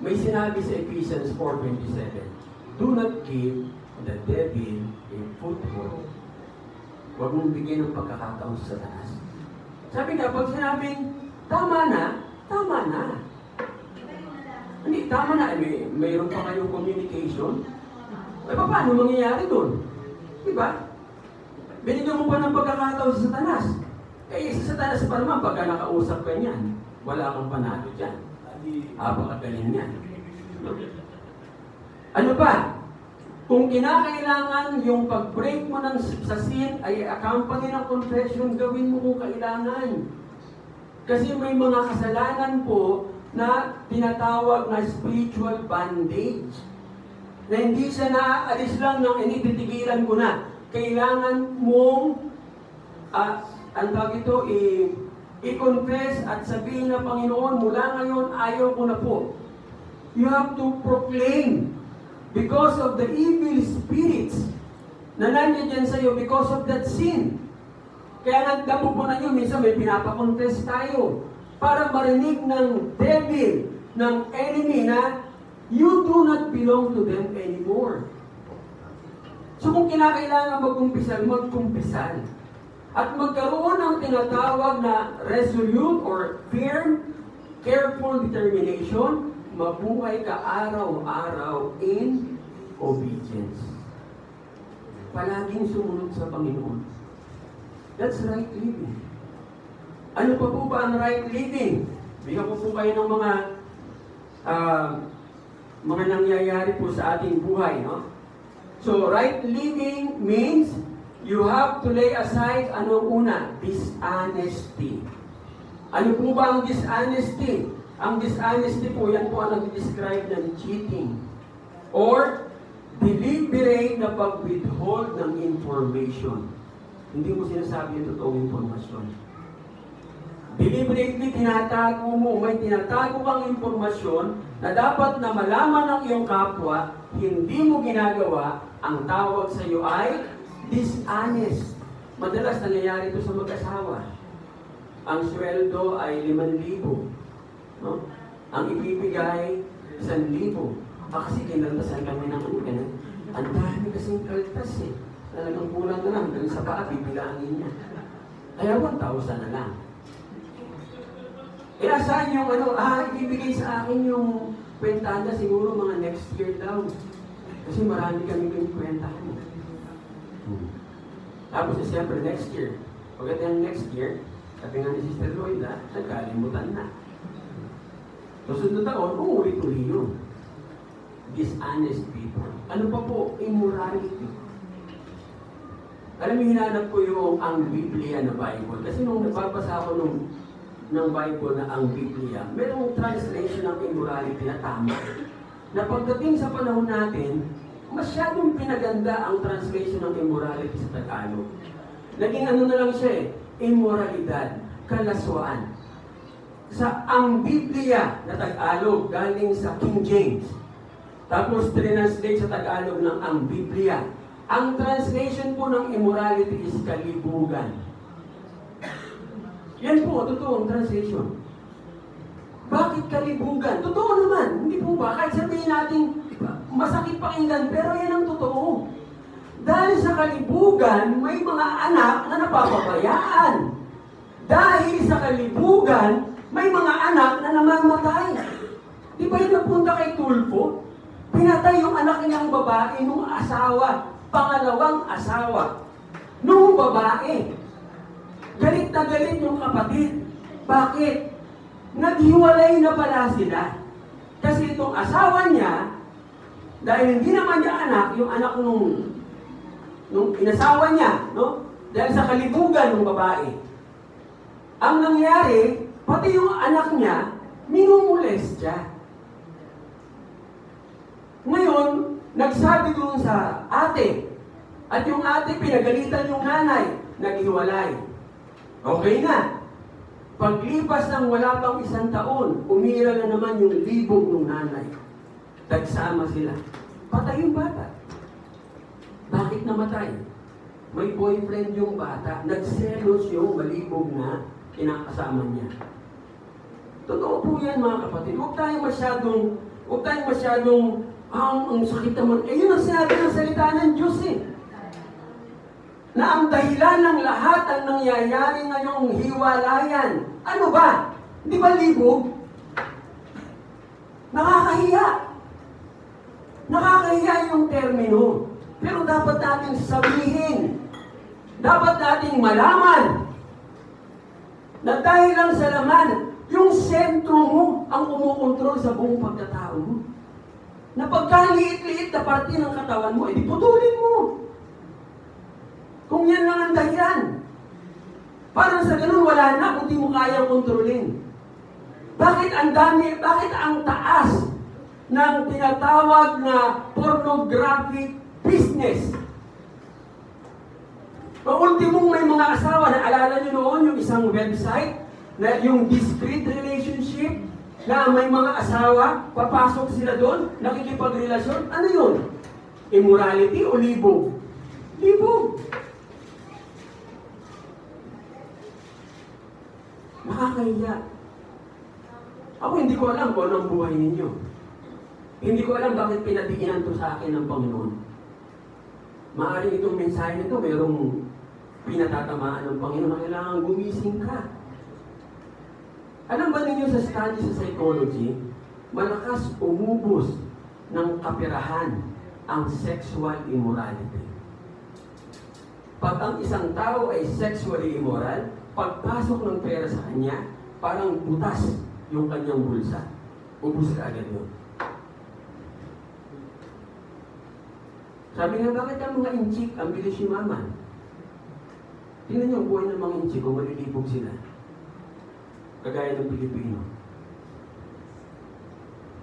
May sinabi sa Ephesians 4:27, do not give the devil a foothold. Huwag mong bigyan ng pagkakataon sa Satanas. Sabi nga, pag sinabing, tama na, tama na. Hindi, tama na. Mayroon pa kayong communication. Eh, paano mangyayari doon? Diba? Binigyan mo pa ng pagkakataon sa Satanas. Eh, sa Satanas pa naman, pagka nakausap ka niyan, wala kang panalo dyan. Napakagaling niyan. Ano pa? Kung kinakailangan yung pag-break mo sa sin ay accompany ng confession, gawin mo kung kailangan. Kasi may mga kasalanan po na tinatawag na spiritual bondage. Na hindi siya naaalis lang ng inititigilan ko na. Kailangan mong, ang tawag ito, i-confess at sabihin na Panginoon, mula ngayon ayaw ko na po. You have to proclaim because of the evil spirits na nandiyan dyan sa'yo because of that sin. Kaya nagdamo po na nyo, minsan may pinapakonfess tayo para marinig ng devil, ng enemy na you do not belong to them anymore. So kung kinakailangan magkumpisal, magkumpisal. At magkaroon ng tinatawag na resolute or firm, careful determination, mabuhay ka araw-araw in obedience. Palaging sumunod sa Panginoon. That's right living. Ano pa po ba ang right living? Bigyan ko po kayo ng mga mga nangyayari po sa ating buhay, no? So, right living means you have to lay aside, ano una? Dishonesty. Ano po ba ang dishonesty? Ang dishonesty po, yan po ang nag-describe ng cheating. Or, deliberate na pag-withhold ng information. Hindi mo sinasabi yung totoong informasyon. Deliberately tinatago mo, may tinatago kang impormasyon na dapat na malaman ng iyong kapwa, hindi mo ginagawa, ang tawag sa iyo ay dishonest. Madalas nangyayari ito sa mag-asawa. Ang sweldo ay 5,000. No? Ang ibibigay, 1,000. Kasi kinaltasan kami ng ano, ganun. Ang dami kasing kaltas eh. Talagang kulang na lang. Hanggang sa paa, bibilangin niya. Kaya 1,000 na lang. Eh, asan yung ano, ibibigay sa akin yung kwentanda siguro mga next year daw. Kasi marami kami yung kwentahan. Tapos, siyempre, next year. Pagdating next year, sabi nga ni Sister Lloyda, nagkalimutan na. So, sunod na taon, uulit-uli yun. Dishonest people. Ano pa po? Immorality. Alam mo, hinanap ko yung ang Biblia na Bible. Kasi nung nagbabasa ako ng Bible na ang Biblia, merong translation ng immorality na tama. Na pagdating sa panahon natin, masyadong pinaganda ang translation ng immorality sa Tagalog. Naging ano na lang siya eh, immoralidad, kalaswaan. Sa ang Biblia na Tagalog, galing sa King James. Tapos translate sa Tagalog ng ang Biblia. Ang translation po ng immorality is kalibugan. Yan po, totoong translation. Bakit kalibugan? Totoo naman, hindi po ba? Kahit sabihin natin, masakit pakinggan, pero yan ang totoo. Dahil sa kalibugan, may mga anak na napapabayaan. Dahil sa kalibugan, may mga anak na namamatay. Di ba yung napunta kay Tulfo? Pinatay yung anak niyang babae nung asawa, pangalawang asawa. Nung babae, galit na galit yung kapatid. Bakit? Naghiwalay na pala sila. Kasi itong asawa niya, dahil hindi naman niya anak, yung anak nung inasawa niya, no? Dahil sa kalibugan ng babae. Ang nangyari, pati yung anak niya, minumules siya. Ngayon, nagsabi doon sa ate, at yung ate pinagalitan yung nanay, naghiwalay. Okay na. Paglipas ng wala pang 1 taon, umira na naman yung libog ng nanay. Nagsama sila. Patay yung bata. Bakit namatay? May boyfriend yung bata. Nagselos yung malibog na kinakasama niya. Totoo po yan mga kapatid. Huwag tayong masyadong, ang sakit naman. Eh yun ang sinabi ng salita ng Diyos eh. Na ang dahilan ng lahat ang nangyayari ngayong hiwalayan. Ano ba? Di ba libog? Nakakahiya. Nakakahiya yung termino. Pero dapat natin sabihin. Dapat natin malaman na dahil lang sa laman, yung sentro mo ang kumukontrol sa buong pagkatao mo. Na pagkaliit-liit na parte ng katawan mo, edi putulin mo. Kung yan lang ang dahilan. Parang sa ganun, wala na kung di mo kayang kontrolin. Bakit ang taas ng tinatawag na pornographic business? Ang ultimong may mga asawa, naalala nyo noon yung isang website, na yung discreet relationship, na may mga asawa, papasok sila doon, nakikipagrelasyon. Ano yun? Immorality o libog? Libog. Nakakahiya. Ako hindi ko alam kung anong buhay ninyo. Hindi ko alam bakit pinatiginan to sa akin ng Panginoon. Maaaring itong mensahe nito, mayroong pinatatamaan ng Panginoon na kailangan gumising ka. Alam ba ninyo sa study sa psychology, malakas umubos ng kapirahan ang sexual immorality. Pag ang isang tao ay sexually immoral, pagpasok ng pera sa kanya, parang butas yung kanyang bulsa. Ubus ka agad yun. Sabi nga, bakit ang mga inchik ang bilis yumaman? Tingnan niyo ang buhay ng mga inchik kung malilibog sila. Kagaya ng Pilipino.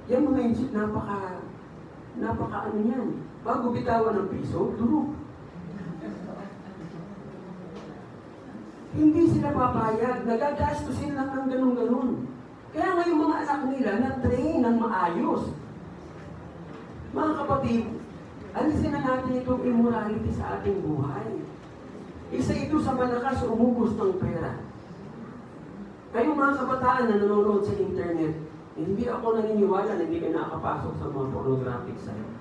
Yan mga inchik, napaka ano yan. Bago bitawan ng piso, durog. Hindi sila papayag, nagagastusin lang ng ganun-ganun. Kaya nga yung mga anak nila na-train ng maayos. Mga kapatid, alisin na natin itong immorality sa ating buhay. Isa ito sa malakas umubos ng pera. Kayong mga kabataan na nanonood sa internet, hindi ako naniniwala na hindi ka nakakapasok sa mga pornographic site.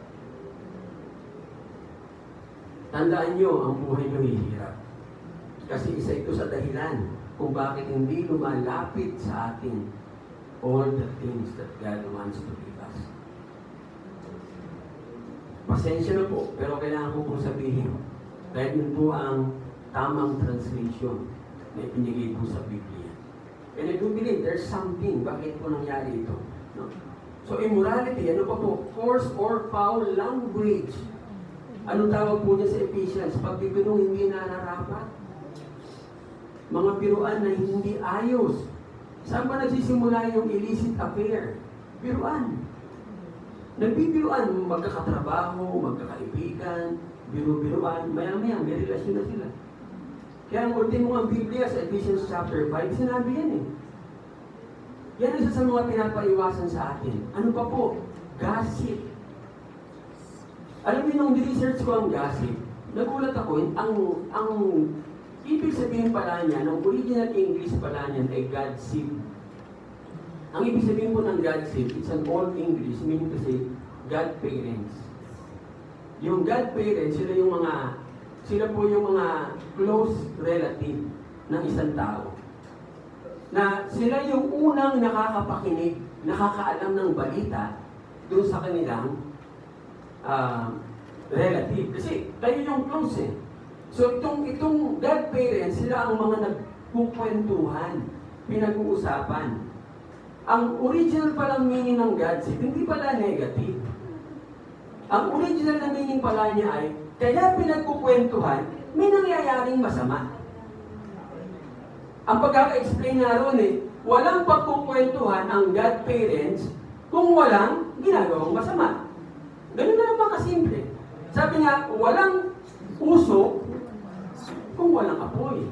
Tandaan nyo, ang buhay nyo hihirap. Kasi isa ito sa dahilan kung bakit hindi lumalapit sa atin all the things that God wants to give us. Pasensya na po, pero kailangan ko pong sabihin, dahil yun po ang tamang translation na ipinigay po sa Biblia. And I do believe there's something, bakit po nangyari ito. No? So immorality, ano pa po? Coarse or foul language. Anong tawag po niya sa Ephesians? Pagbibirong hindi nararapat. Mga biruan na hindi ayos. Saan ba nagsisimula yung illicit affair? Biruan. Nagbibiruan, magkakatrabaho, magkakaibigan, biru-biruan, maya-maya, may relasyon na sila. Kaya ang ultimo ang Biblia sa Ephesians chapter 5, sinabi yan eh. Yan isa sa mga pinapaiwasan sa atin. Ano pa po? Gossip. Alam niyo, nung research ko ang gossip, nagulat ako, ang ibig sabihin pala niya, ng original English pala niyan ay Godsip. Ang ibig sabihin po ng Godsip, it's an old English, meaning to say, godparents. Yung godparents, sila po yung mga close relative ng isang tao. Na sila yung unang nakakapakinig, nakakaalam ng balita doon sa kanilang relative. Kasi tayo yung close eh. So itong godparents, sila ang mga nagkukwentuhan, pinag-uusapan. Ang original palang meaning ng gossip, hindi pala negative. Ang original na meaning pala niya ay, kaya pinagkukwentuhan, may nangyayaring masama. Ang pagkaka-explain na ron eh, walang pagkukwentuhan ang godparents kung walang ginagawang masama. Ganun na naman kasimple. Sabi nga, walang usok kung walang apoy.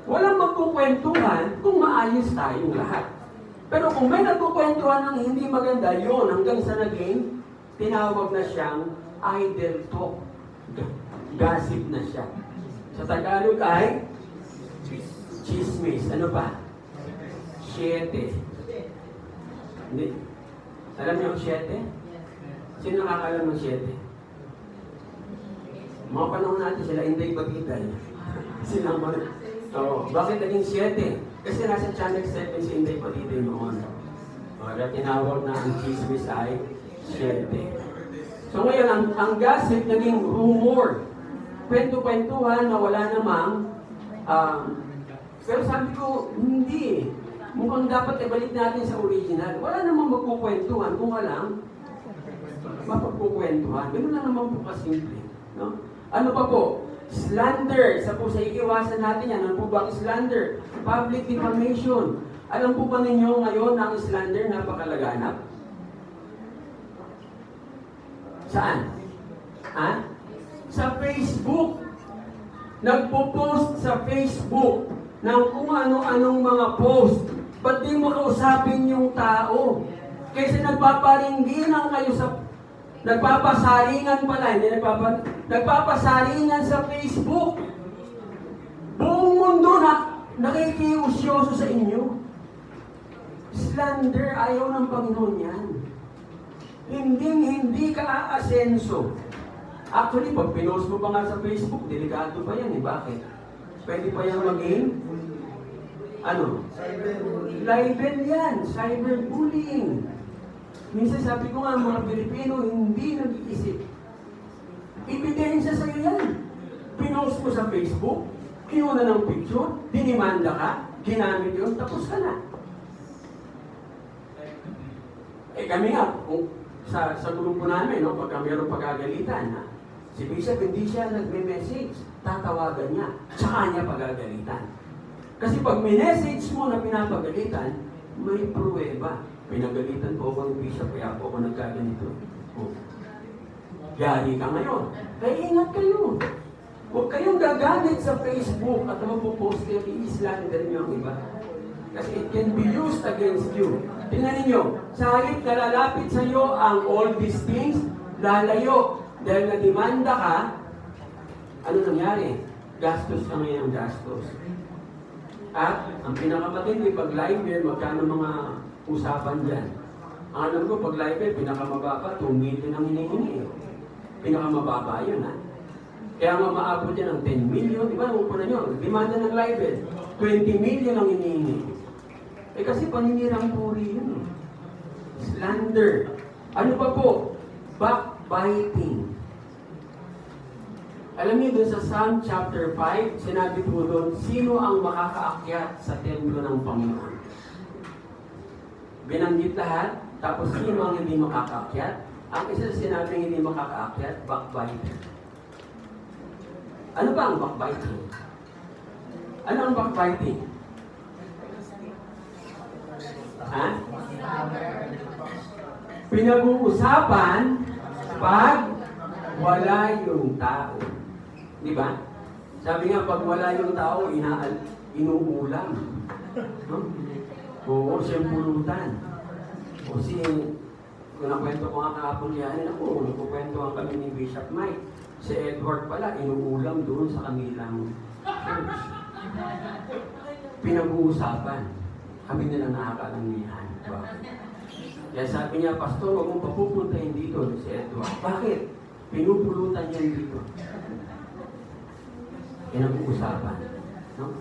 Walang magkukwentuhan kung maayos tayong lahat. Pero kung may nagkukwentuhan ng hindi maganda, yun hanggang sa naging tinawag na siyang idle talk. Gossip na siya. Sa Tagalog ay chismis. Ano pa? Siete. Hindi. Alam niyo ang siete? Sino nakakalam ng siete? Mga panahon natin sila, Inday Bagitay. Sila mo. So, bakit naging 7? Kasi nasa Channel 7 si Inday Bagitay noon. Kaya tinawag na ang chismis ay 7. So ngayon, ang gossip naging rumor. Kwento-kwentuhan na wala namang pero sabi ko, hindi. Mukhang dapat ibalik natin sa original. Wala namang magkukwentuhan kung walang mapagkukwentuhan. Ganun lang naman po kasimple. No? Ano pa po? Slander. Sa po sa iiwasan natin yan. Ano po ba ang slander? Public defamation. Alam po ba ninyo ngayon na ang slander napakalaganap? Saan? Ha? Sa Facebook. Nagpo-post sa Facebook ng kung ano-anong mga post. Ba't di mo kausapin yung tao? Kasi nagpaparingginan kayo sa nagpapasaringan pala, hindi nagpapasaringan sa Facebook. Buong mundo na nakikiusyoso sa inyo. Slander, ayaw ng Panginoon yan. Hindi ka aasenso. Actually, pag pinost mo pa nga sa Facebook, delikado pa yan eh. Bakit? Pwede pa yan maging libel yan, cyberbullying. Minsan sabi ko nga, mga Pilipino hindi nag-iisip. Ebidensya sa'yo yan. Pinost mo sa Facebook, kinuha ng picture, dinimanda ka, ginamit yun, tapos ka na. Eh kami nga, kung sa grupo namin, no, pagka mayroong pagagalitan, ha? Si Bishop hindi siya nagme-message, tatawagan niya, tsaka niya pagagalitan. Kasi pag minessage mo na pinapagalitan, may pruweba. Pinagalitan po ako ni Bishop, kaya po ako nagkaganito. Oh. Yari ka ngayon. Kaya ingat kayo. Huwag kayong gagamit sa Facebook at mapopost kayo, i-slander niyo ang iba. Kasi it can be used against you. Tingnan ninyo, sa halip na lalapit sa iyo ang all these things, lalayo. Dahil nadimanda ka, ano nangyari? Gastos ka ngayon ng gastos. At ang pinakamatindi, pag live year, magkano mga usapan dyan? Ang alam ko, pag live year, pinakamababa, 2 million ang hinihingi. Pinakamababa yun, ha? Kaya nga maabot yan ng 10 million, di ba? Umupunan nyo, demanda ng live year, 20 million ang hinihingi. Eh kasi paninirang puri yun. Slander. Ano pa po? Backbiting. Alam niyo doon sa Psalm chapter 5, sinabi po doon, sino ang makakaakyat sa templo ng Panginoon? Binanggit lahat, tapos sino ang hindi makakaakyat? Ang isa sa sinabing hindi makakaakyat, backbiting. Ano ba ang backbiting? Ano ang backbiting? Ha? Pinag-uusapan pag wala yung tao. Di ba? Sabi nga, pag wala yung tao, inuulam. No? Oo, siyang pulutan. O si, kung nakwento ko nga kahapon yan, ako, nagkukwento kami ni Bishop Mike. Si Edward pala, inuulam doon sa kanilang church. Pinag-uusapan. Kami nila nakakalangihan. Kaya sabi niya, Pastor, huwag mong papupuntahin dito si Edward. Bakit? Pinupulutan niya dito. Pinag-uusapan. No?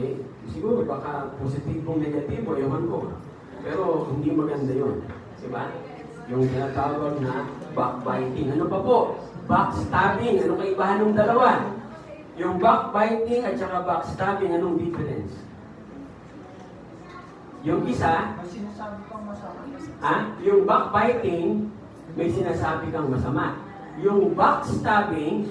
Eh, siguro baka positibong negatibo, ewan ko. Pero hindi maganda yun. Diba? Yung tinatawag na backbiting. Ano pa po? Backstabbing. Anong kaibahan ng dalawa? Yung backbiting at saka backstabbing, anong difference? Yung isa, yung backbiting, may sinasabi kang masama. Yung backstabbing,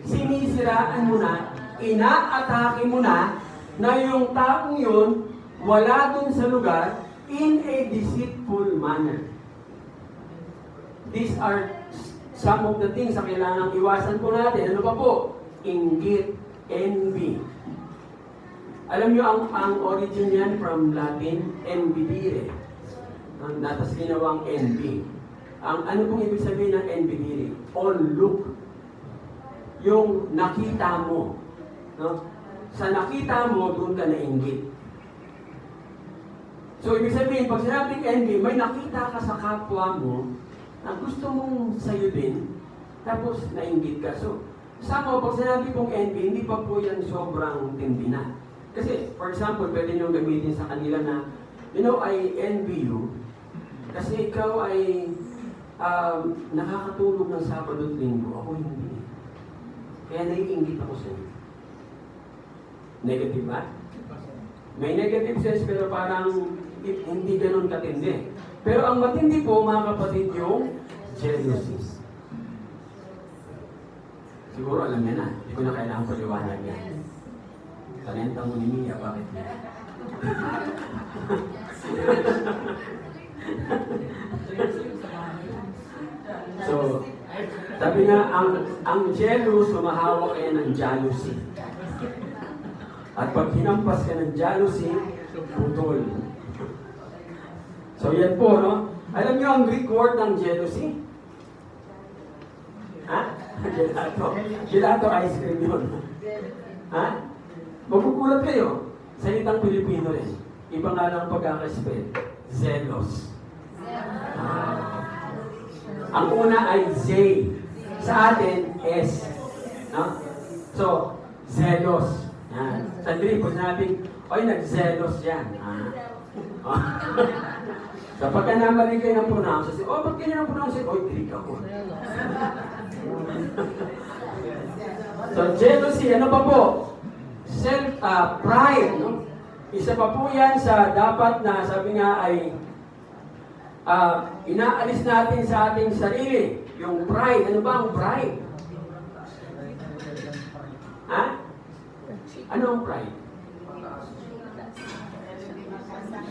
sinisiraan mo na, inaatake mo na yung taong yun, wala dun sa lugar, in a deceitful manner. These are some of the things na kailangang iwasan po natin. Ano pa po? Inggit, envy. Alam niyo ang origin yan from Latin, envidire. Natas ginawang envy. Ang ano pong ibig sabihin ng envidire? On look. Yung nakita mo. No? Sa nakita mo, doon ka nainggit. So, ibig sabihin, pag sinabing envy, may nakita ka sa kapwa mo na gusto mong sa'yo din, tapos nainggit ka. So, sama, pag sinabi kong envy, hindi pa po yan sobrang tindi na. Kasi, for example, pwede nyo gamitin sa kanila na, you know, I envy you kasi ikaw ay nakakatulog ng Sabado at Linggo. Ako hindi. Kaya naiinggit ako sa'yo. Negative ba? May negative sense pero parang hindi ganun katindi. Pero ang matindi po, mga kapatid, yung jealousy. Siguro alam niya na. Hindi ko na kailangan paliwanag yan. Talenta mo ni Mia, bakit niya? So, sabi nga, ang jealous, sumahawak kaya ng jealousy. At pag hinampas ka ng jealousy, putol. So, yan po, no? Alam niyo ang Greek word ng jealousy? Ha? Gelato. Gelato ice cream yun. Ha? Magugulat kayo. Salitang Pilipino rin. Iba nga lang pagkakaspell. Zealous. Ang una ay Z. Sa atin, S. No? So, zealous. Yan. Sa Greek, kung sinabing, oy, nag-zealous yan. So, pagka namali kayo ng pronounce, ba't ganyan ang pronounce? Oy, Greek ako. So, jealousy, ano pa po? Pride, no? Isa pa po yan sa dapat na, sabi nga ay, inaalis natin sa ating sarili yung pride. Ano ba ang pride? Ha? Ano ang pride?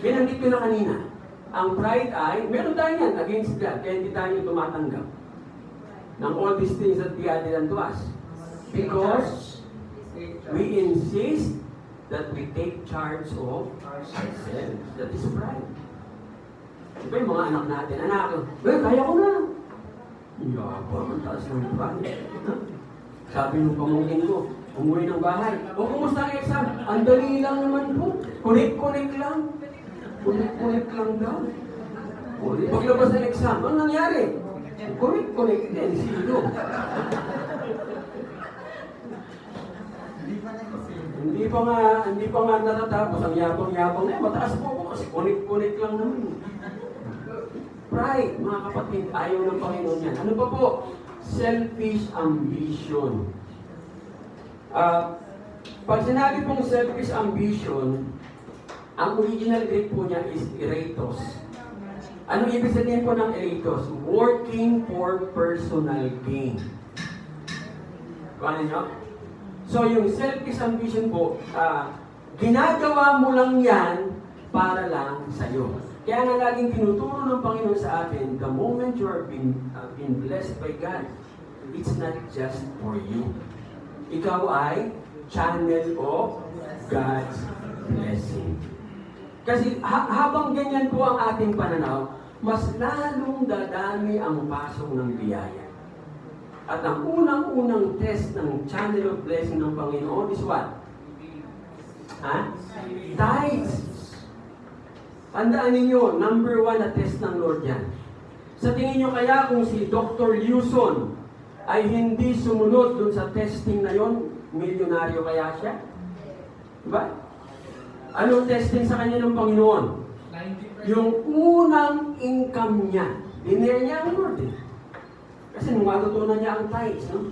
Binanggit ko na kanina. Ang pride ay, meron tayo yan against God, kaya hindi tayo tumatanggap ng all these things that be added unto us. Because we insist that we take charge of ourselves. That is pride. Diba yung mga anak natin, anak, kaya ko na. Yabang, ang taas ng pride. Sabi nung pamangkin ko, umuwi ng bahay, o kumusta ang exam? Ang dali lang naman po. Kunik-kunik lang. Kunik-kunik lang daw. Paglabas ng exam, ano nangyari? Kunik-kunik din, sino? Hindi pa nga natatapos. Ang yabang-yabang na, mataas po ako kasi kunik-kunik lang naman. Pride, mga kapatid, ayaw ng Panginoon yan. Ano pa po? Selfish ambition. Pag sinabi pong selfish ambition, ang original Greek po niya is eretos. Anong ibig sabihin po ng eretos? Working for personal gain. Kano nyo? So yung selfish ambition po, ginagawa mo lang yan para lang sa'yo. Kaya nga laging tinuturo ng Panginoon sa atin, the moment you are being blessed by God, it's not just for you. Ikaw ay channel of God's blessing. Kasi habang ganyan po ang ating pananaw, mas lalong dadami ang pasok ng biyaya. At ang unang-unang test ng channel of blessing ng Panginoon is what? Tithes. Tandaan ninyo, number 1 na test ng Lord yan. Sa tingin nyo kaya kung si Dr. Lewson ay hindi sumunod dun sa testing na yon, milyonaryo kaya siya? Diba? Anong testing sa kanya ng Panginoon? 90%. Yung unang income niya. Dinare niya ang Lord eh. Kasi nung matutunan niya ang tithes, no?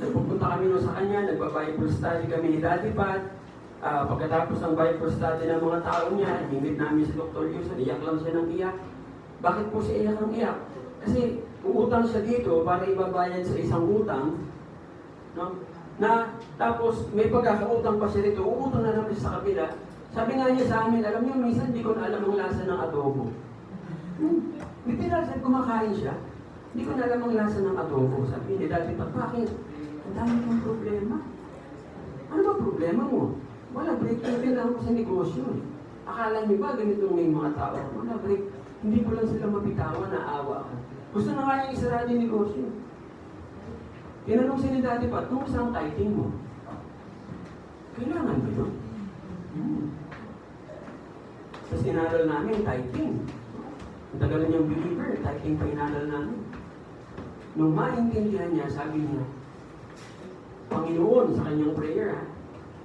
Nagpupunta kami sa kanya, nagba-Bible study kami ni Daddy Pat. Pagkatapos ng Bible study ng mga tao niya, hinimit namin si Dr. Lewson, iyak lang siya ng iyak. Bakit po siya iyak ng iyak? Kasi uutang siya dito para ibabayad sa isang utang, no? Na tapos may pagkakautang pa siya dito, uutang na naman sa kabila. Sabi nga niya sa amin, alam niyo, minsan hindi ko na alam ang lasa ng adobo. Literal, sabi kumakain siya, hindi ko na alam ang lasa ng adobo. Sabi niya, dati pa, bakit? Ang dami kong problema. Ano ba problema mo? Wala, break-even lang ako sa negosyo. Akala niyo ba ganito may mga tao? Wala, break. Hindi ko lang sila mabitawan, naawa ako. Gusto na nga yung isara yung negosyo. Tinanong siya ni Daddy Pat, kumusta ang tithing mo? Kailangan ba yun? Tapos inaral namin tithing. Ang tagal na niyang believer, tithing pa inaral namin. Nung maintindihan niya, sabi niya, Panginoon, sa kanyang prayer,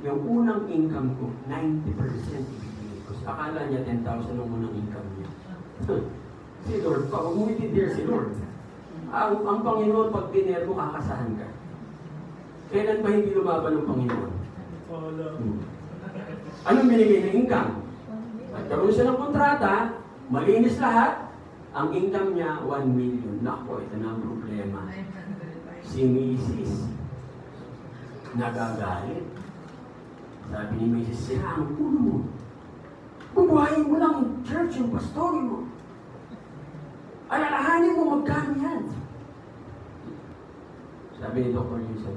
yung unang income ko, 90% ibigay ko. Akala niya 10,000 ang unang income niya. Si Lord pa, huwag mo itidir si Lord. Ang Panginoon, pag diner mo, kakasahan ka. Kailan ba hindi lumaban ng Panginoon? Anong binigay na income? Nagkaroon siya ng kontrata, malinis lahat, ang income niya, 1 million. Nako, ito na ang problema. Si Mrs. nagagalit. Sabi ni Mrs. Sira ang ulo mo. Bubuhayin mo lang yung church, yung pastori mo. Alalahanin mo magkano yan. Sabi ni Dr. Lewson,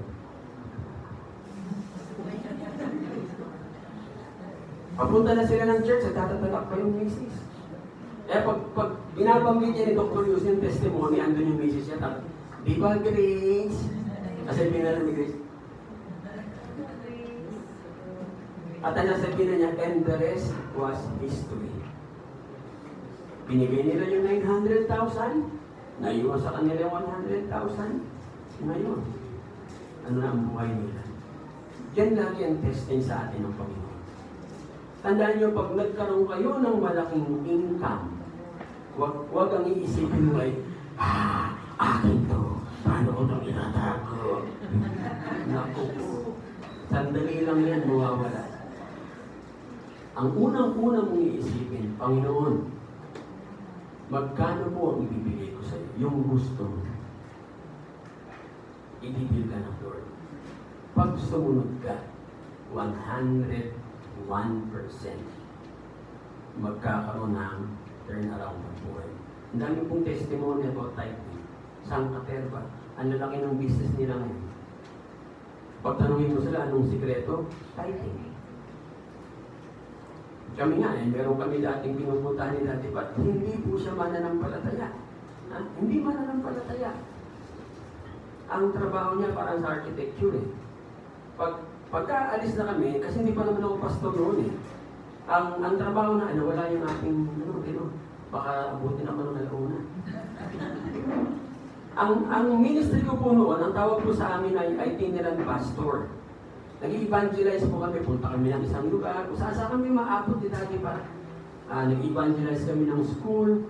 papunta na sila ng church at tatatalak pa yung Mrs. Eh pag binabanggit niya ni Dr. Lewson yung testimony, andun yung Mrs. niya, di ba Grace? Kasi binala ni Grace. At ang nasabi na niya, and the rest was history. Binigay nila yung 900,000, naiwan sa kanila yung 100,000. Ngayon, ano na ang buhay nila? Yan lagi ang testing sa atin ng Panginoon. Tandaan niyo, pag nagkaroon kayo ng malaking income, wag ang iisipin mo ay, akin to, paano ko itong inatago? Naku po, sandali lang yan, mawawala. Ang unang-unang mong iisipin, Panginoon, magkano po ang ibibigay ko sa iyo? Yung gusto mo. Idibil ka ng Lord. Pag sumunod ka, 101%, magkakaroon ng turnaround ng buhay. Ang dami pong testimony about tithing. Saan Caterva, ang lalaki ng business nila ngayon. Pagtanungin mo sila, anong sikreto? Tithing. Kami nga, meron kami dating pinupuntahan ni Dati Pat, hindi po siya mananampalataya. Ha? Hindi mananampalataya. Ang trabaho niya parang sa architecture eh. Pagka-alis na kami, kasi hindi pa naman ako pastor noon eh. Ang trabaho na, wala yung ating, baka abutin naman ng alauna. Ang ministry ko po noon, ang tawag po sa amin ay itinerant pastor. Nag-evangelize po kami, punta kami ng isang lugar, kung saan kami maabot ni Dati pa. Nag-evangelize kami ng school.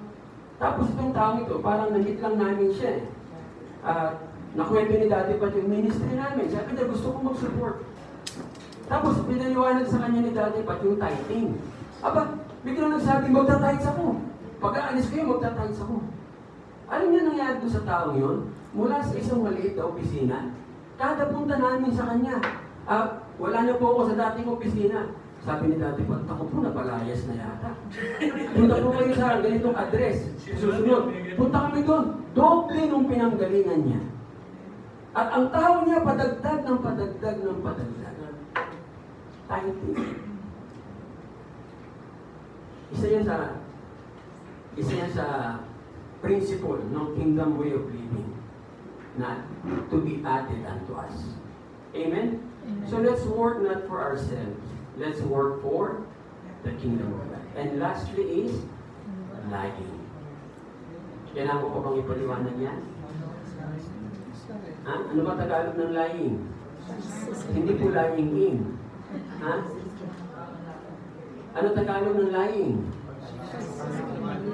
Tapos itong taong ito, parang nagit lang namin siya eh. Nakwento ni Dati pa yung ministry namin. Sabi niya, gusto ko mag-support. Tapos pinaliwanag sa kanya ni Dati pa yung tithing. Aba, biglang nagsabi, magta-tithes ako. Pag-aalis ko yun, magta-tithes ako. Alam niyo nangyari doon sa taong yun? Mula sa isang maliit na opisina, kada punta namin sa kanya, wala na po ako sa dating opisina. Sabi ni Dati, ako po napalayas na yata. Punta po kayo sa ganitong address. Susunod, punta kami doon. Doble nung pinanggalingan niya. At ang tao niya, padagdag ng padagdag ng padagdag. Tithing. Isa yan sa principle ng kingdom way of living na to be added unto us. Amen? Amen. So let's work not for ourselves. Let's work for the kingdom of God. And lastly is lying. Kailangan ko pa bang ipaliwanag yan? Ha? Ano ba Tagalog ng lying? Hindi po lying in. Ha? Ano Tagalog ng lying?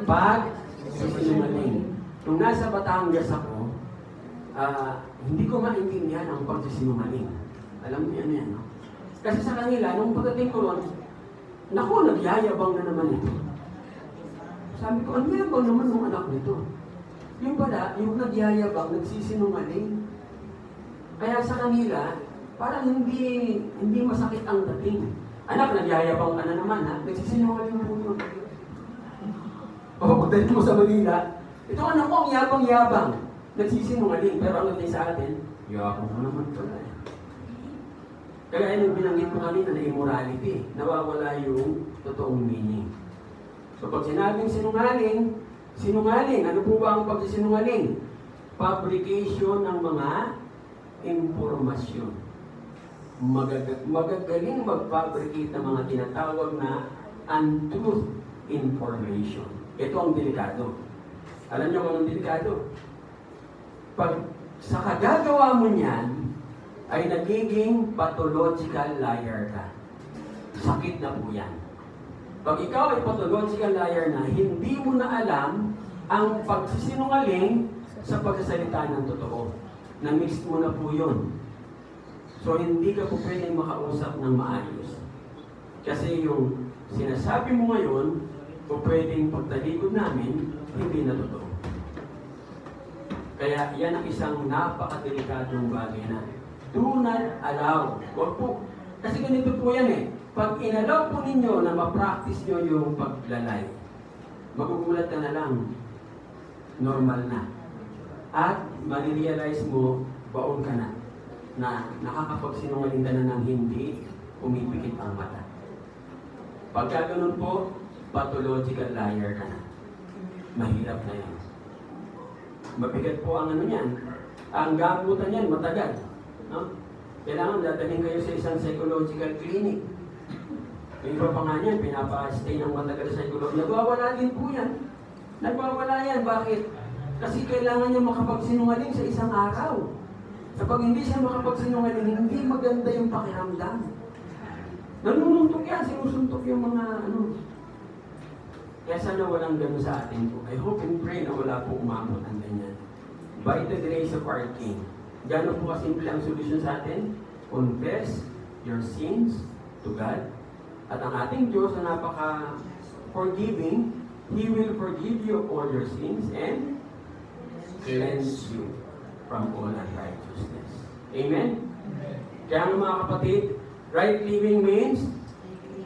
Pagsisinungaling. Nung nasa Batangas ako, hindi ko maintindihan ang pagsisinungaling. Alam niyo yan, no? Kasi sa kanila, nung pagdating ko ron, naku, nagyayabang na naman ito. Sabi ko, ang yabang naman ng anak nito. Yung pala, yung nagyayabang, nagsisinungaling. Kaya sa kanila, parang hindi masakit ang dating. Anak, nagyayabang ka na naman, ha? Nagsisinungaling po yun. Pagdating mo sa Manila, ito anak ko, ang yabang-yabang. Nagsisinungaling, pero ang dating sa atin, yabang mo naman pala. Kaya yung binanggit ko kanina na immorality, nawawala yung totoong meaning. So pag sinabing sinungaling, ano po ba ang pagsisinungaling? Fabrication ng mga impormasyon. Magagaling mag-fabricate ng mga tinatawag na untruth information. Ito ang delikado. Alam niyo kung anong delikado? Pag sa kagagawa mo niyan, ay nagiging pathological liar ka. Sakit na po yan. Pag ikaw ay pathological liar na, hindi mo na alam ang pagsisinungaling sa pagsasalita ng totoo. Na-mix mo na po yun. So, hindi ka po pwedeng makausap ng maayos. Kasi yung sinasabi mo ngayon, po pwedeng pagtalikod namin, hindi na totoo. Kaya yan ang isang napakadelikadong bagay na do not allow. Huwag po. Kasi ganito po yan eh. Pag inalaw po ninyo na ma-practice nyo yung paglalay, magugulat ka na lang, normal na. At marirealize mo, baon ka na nakakapagsinungaling ka na ng hindi umipikit ang mata. Pagka ganun po, pathological liar ka na. Mahirap na yan. Mabigat po ang ano yan. Ang gamutan yan, matagal. No? Kailangan dadalhin kayo sa isang psychological clinic. Yung iba pa nga niyan, pinapa-stay ng matagal sa psychology. Nagwawala din po yan. Nagwawala yan. Bakit? Kasi kailangan niya makapagsinungaling sa isang araw. Kapag hindi siya makapagsinungaling, hindi maganda yung pakiramdam. Nanununtok yan, sinusuntok yung mga Kaya sana walang gano'n sa atin po. I hope and pray na wala po umabot ang ganyan. By the grace of our King. Gano'n po kasimple ang solusyon sa atin? Confess your sins to God. At ang ating Diyos na napaka-forgiving, He will forgive you of all your sins and cleanse you from all unrighteousness. Amen? Kaya nga mga kapatid, right living means,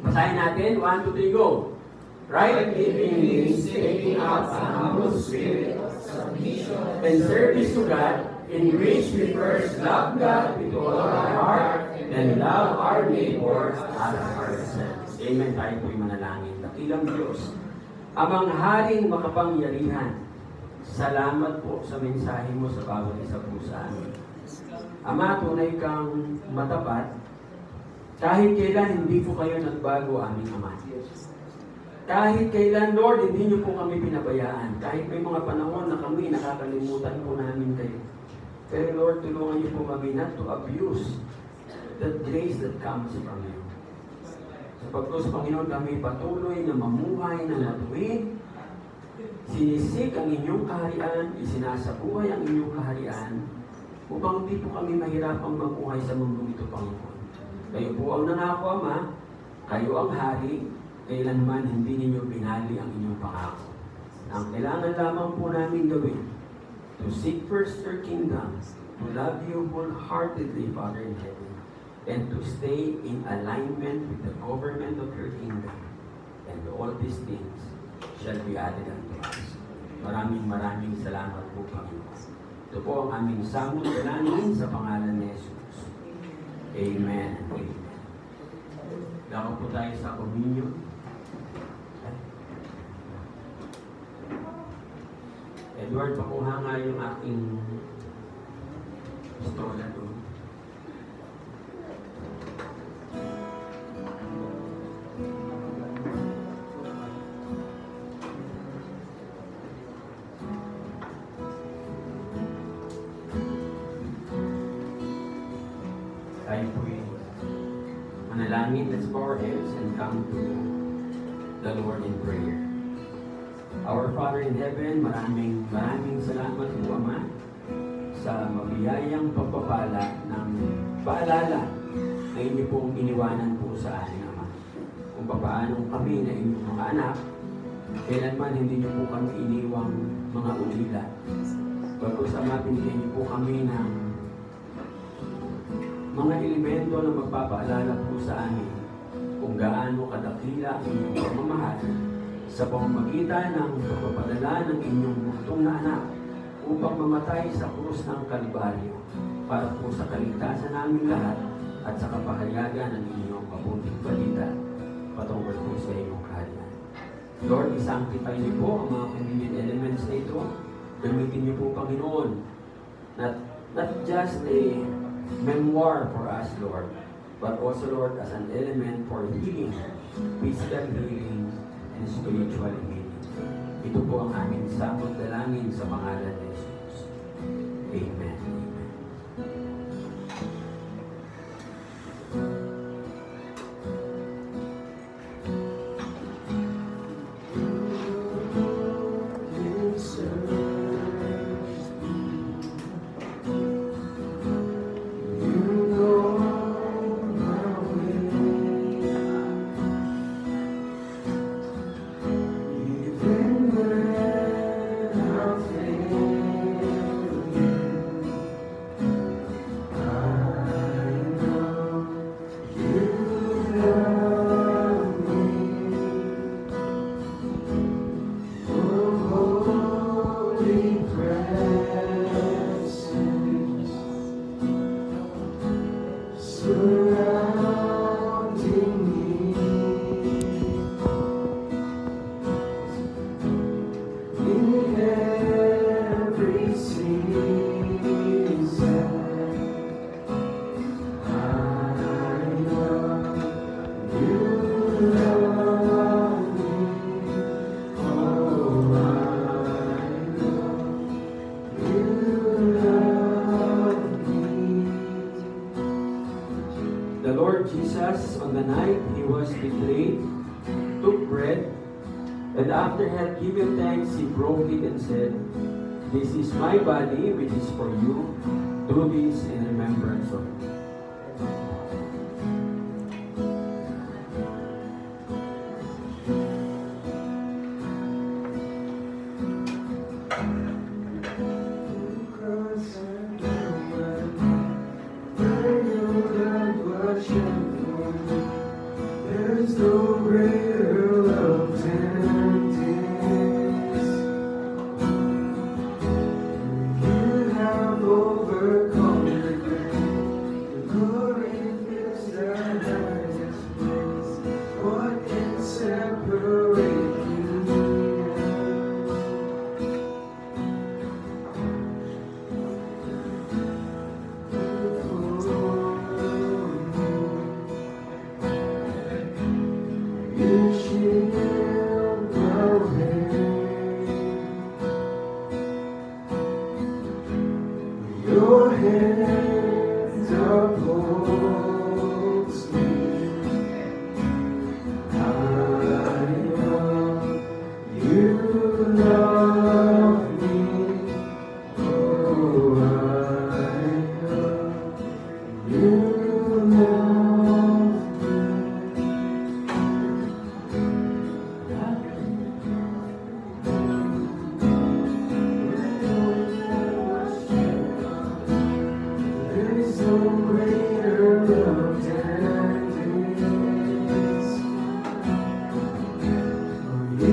basahin natin, 1, 2, 3, go. Right living means taking up a humble spirit of submission and service to God, in which we first love God with all our heart and love our neighbor as ourselves. Amen. Tayo po'y manalangin. Dakilang Diyos, Amang Haring makapangyarihan, salamat po sa mensahe mo sa bawat isa po sa amin. Ama, tunay kang matapat. Kahit kailan hindi po kayo nagbago, aming Ama. Kahit kailan, Lord, hindi niyo po kami pinabayaan. Kahit may mga panahon na kami nakakalimutan po namin kayo. Pero Lord, tulungan niyo po kami not to abuse the grace that comes from you. Sapagkat, Panginoon, kami patuloy na mamuhay na matuwid. Sinisik ang inyong kaharian, isinasabuhay ang inyong kaharian, upang hindi po kami mahirapang mamuhay sa mundo ito, Panginoon. Kayo po ang nangako, Ama. Kayo ang hari. Kailanman hindi ninyo binali ang inyong pangako. Ang kailangan lamang po namin gawin, to seek first your kingdom, to love you wholeheartedly, Father in heaven, and to stay in alignment with the government of your kingdom. And all these things shall be added unto us. Maraming salamat po, Panginoon. Ito po ang aming samot dalangin sa pangalan ni Jesus. Amen and amen. Dako po tayo sa communion. Edward, pakuha nga yung aking pistola doon. Tayo po'y manalangin. Let's bow our heads and come to the Lord in prayer. Our Father in heaven, maraming salamat po, Ama, sa mabiyayang pagpapala ng paalala na inyo pong iniwanan po sa ating Ama. Kung paano kami na inyong mga anak, kailanman hindi niyo po kami iniwang mga ulila. Bago sa Ama, binigyan niyo po kami ng mga elemento na magpapaalala po sa amin kung gaano kadakila ang inyong pamamahal sa pamamagitan ng pagpapadala ng inyong buktong na anak upang mamatay sa krus ng Kalbaryo para po sa kaligtasan namin lahat at sa kapahayagan ng inyong mabuting balita patungkol po sa inyong kaharian. Lord, isanctify niyo po ang mga convenient elements na ito. Gamitin niyo po, Panginoon, not just a memoir for us, Lord, but also, Lord, as an element for healing, physical healing, and spiritual healing. Ito po ang aming samot dalangin sa pangalan ni Jesus. Amen. Amen. The Lord Jesus, on the night he was betrayed, took bread, and after had given thanks, he broke it and said, "This is my body, which is for you. Do this in remembrance of me."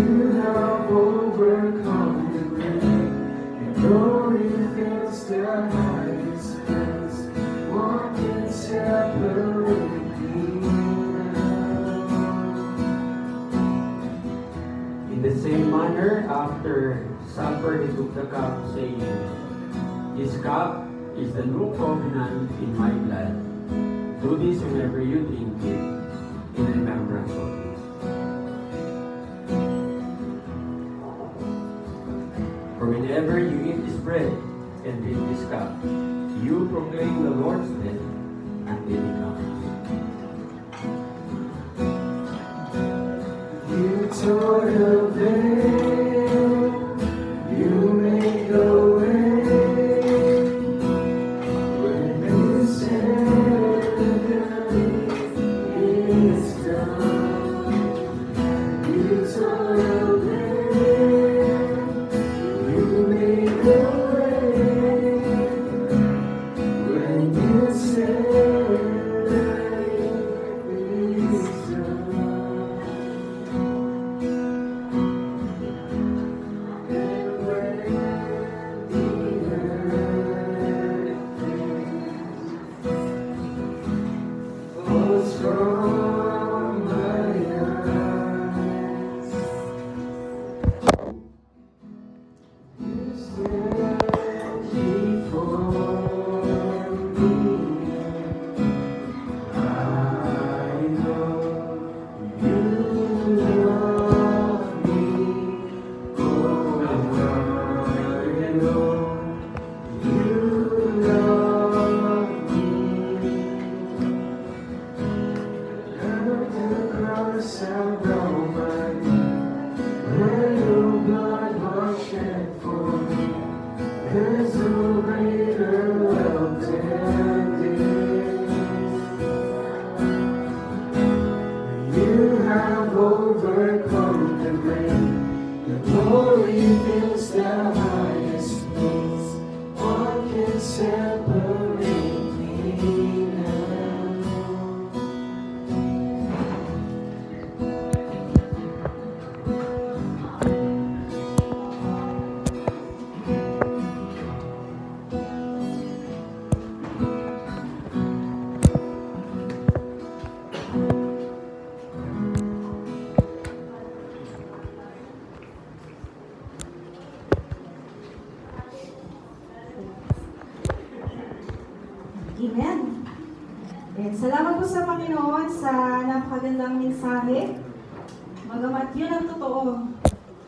You have overcome the grave. Your glory fills the highest place. What can separate me now? In the same manner, after supper, he took the cup, saying, "This cup is the new covenant in my blood. Do this whenever you drink it, in remembrance of me." For whenever you eat this bread and drink this cup, you proclaim the Lord's death until he comes. You tore the veil, you made the way. When you said it's done, you tore the veil, you made the way. When you said it's done. There's no greater love than this. You have overcome the grave. Your glory fills the highest place. What can separate me now? Amen. And salamat po sa Panginoon sa napakagandang mensahe. Magamat yun ang totoo,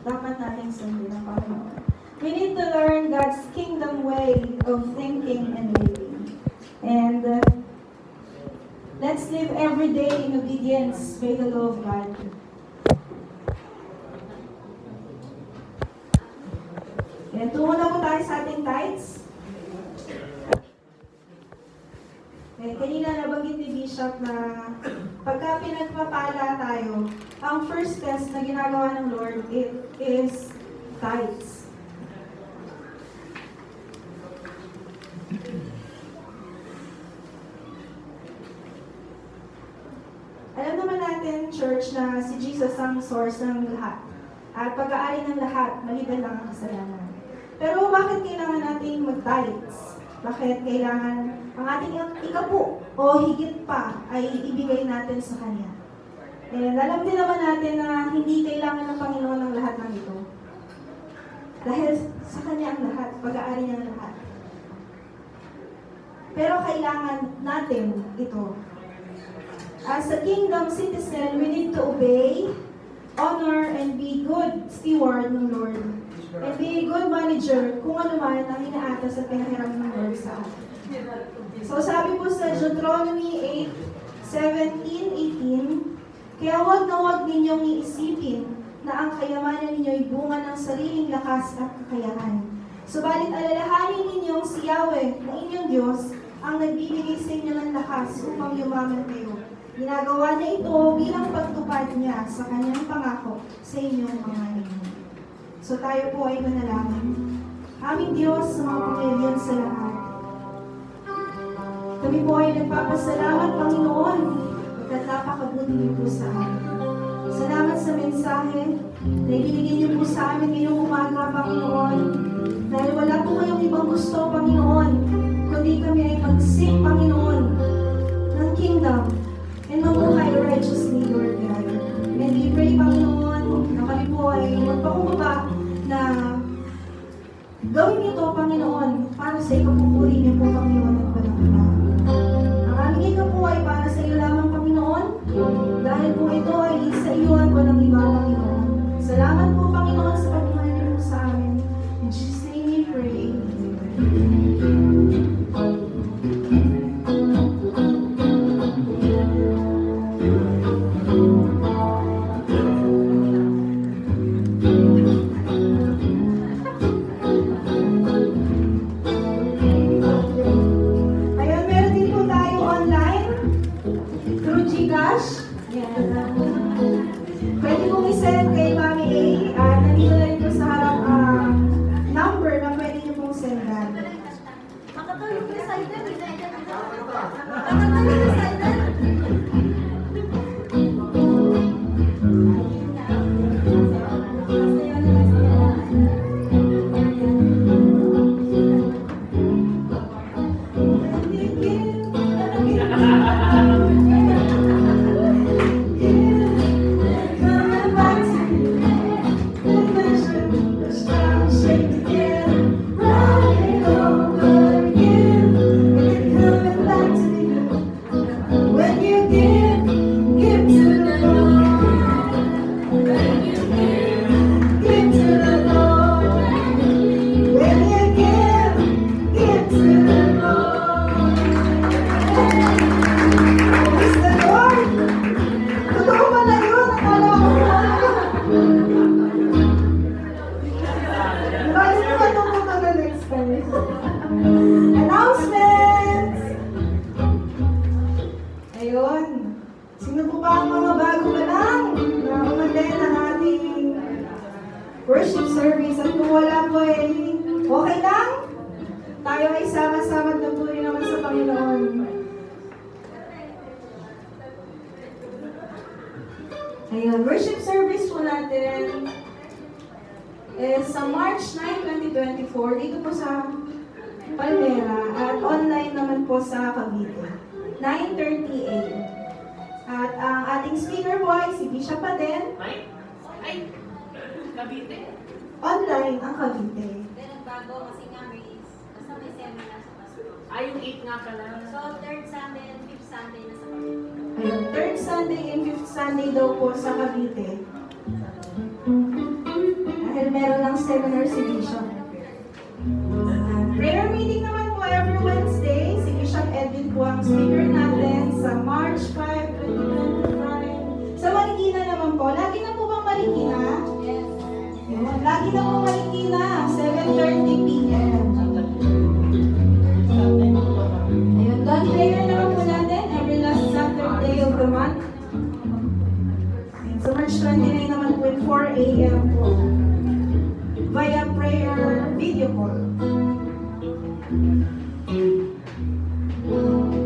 dapat nating sundin ang Panginoon. We need to learn God's kingdom way of thinking and living. And let's live every day in obedience by the law of God. And tungo na po tayo sa ating tithes. Kanina nabanggit ni Bishop na pagka pinagpapala tayo, ang first test na ginagawa ng Lord is tithes. Alam naman natin, church, na si Jesus ang source ng lahat. At pag-aari ng lahat, maliban lang ang kasalanan. Pero bakit kailangan natin mag-tithes? Bakit kailangan ang ating ikapu o higit pa ay ibigay natin sa Kanya? And alam din naman natin na hindi kailangan ng Panginoon ang lahat ng ito. Dahil sa Kanya ang lahat, pag-aari niya ang lahat. Pero kailangan natin ito. As a kingdom citizen, we need to obey, honor, and be good steward ng Lord. And be a good manager kung ano man ang inaatas at pinahiram ng Lord sa atin. So sabi po sa Deuteronomy 8:17-18, kaya huwag na huwag ninyong iisipin na ang kayamanan ninyo ay bunga ng sariling lakas at kakayahan. Subalit alalahanin ninyong si Yahweh na inyong Diyos ang nagbibigay sa inyo ng lakas upang yumaman kayo. Ginagawa niya ito bilang pagtupad niya sa kanyang pangako sa inyong mga ninyo. So tayo po ay manalangin. Aming Diyos sa mga pamilyan sa lahat. Kami po ay nagpapasalamat, Panginoon, pagkat napakabuti niyo po sa amin. Salamat sa mensahe. na ibinigay niyo po sa amin ngayong umaga, Panginoon. Dahil wala po kayong ibang gusto, Panginoon, kundi kami ay mag-seek, Panginoon, ng kingdom and mabuhay righteously, Lord God. And we pray, Panginoon, na kami po ay magpakumbaba na gawin niyo to, Panginoon, para sa ikapupuri niyo po, Panginoon, at walang iba. Ang aming ikaw po ay para sa iyo lamang, Panginoon, dahil po ito ay sa iyo at walang iba, Panginoon. Salamat po, Panginoon, sa pagmamahal niyo po sa amin. In Jesus' name we pray. Ayun, meron din po tayo online through GCash. Yan. Pwede pong isend kay Mami A. Nandito na rin po sa harap number na pwede niyo pong sendan. Makatulog ka sa item, makatulog ka sa item. When you give, give to the Lord. Give to the Lord. When you give to the Lord. Praise the Lord. Totoo ba na yun? Akala ko Balik ko ito po ito na next time. Announcements! Ayun. Sino po ba ang mga bago pa lang na umattend ng ating worship service? At kung wala po okay lang? Tayo ay sama-sama at nagpuri naman sa Panginoon. Ayun, worship service po natin is sa March 9, 2024 dito po sa Palmera at online naman po sa Cavite. 9:30 a.m. At ang ating speaker po ay si Bishop pa din. Ay, Cavite. Online ang Cavite. Pero bago kasi nga basta may seminar sa Pasko. Ay, yung 8 nga pala. So, third Sunday and fifth Sunday na sa Cavite. Ayun, third Sunday and fifth Sunday daw po sa Cavite. Dahil meron lang seminar si Bishop. Prayer meeting naman po every Wednesday. Si Bishop Edwin po ang speaker natin sa March 5, 2025. Sa Marikina naman po. Lagi na po bang Marikina? Yes. Yun, lagi na po Marikina. 7:30 p.m. Ayun, dawn prayer naman po natin every last Saturday of the month. Ayun, sa March 29 naman po at 4 a.m. po. Via prayer video call.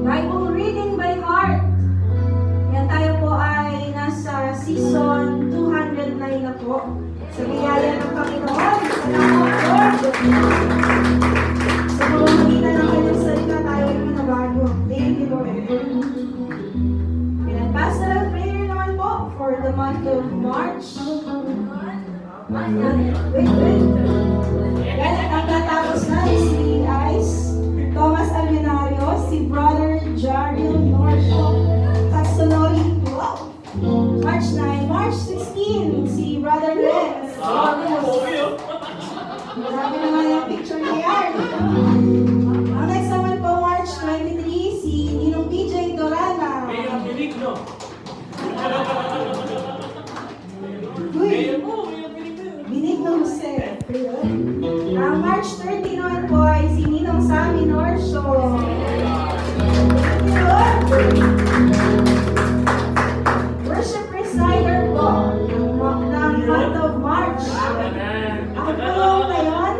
Bible reading by heart. Yan tayo po ay nasa season 209 na po. Sa biyaya ng Panginoon. Salamat, Lord. Sa pamamagitan ng kanyang salita tayo ay manabago. Thank you, Lord. And pastoral prayer naman po for the month of March. Wait. Yan, ang tatapos na si Ice, Thomas Almenario, si Brother Jarrell Norfolk, Taxonori, wow! March 9, March 16, si Brother Renz. Grabe naman yung picture ni Yard. Ang next naman po, March 23, si Ninong PJ Dorana. Mayor Benigno. Uy, Benigno Jose. Ang March 30 naman po ay si Ninong Sammy Norsho. Thank you, Lord. Worship presider po ng month of March. Ako po ngayon.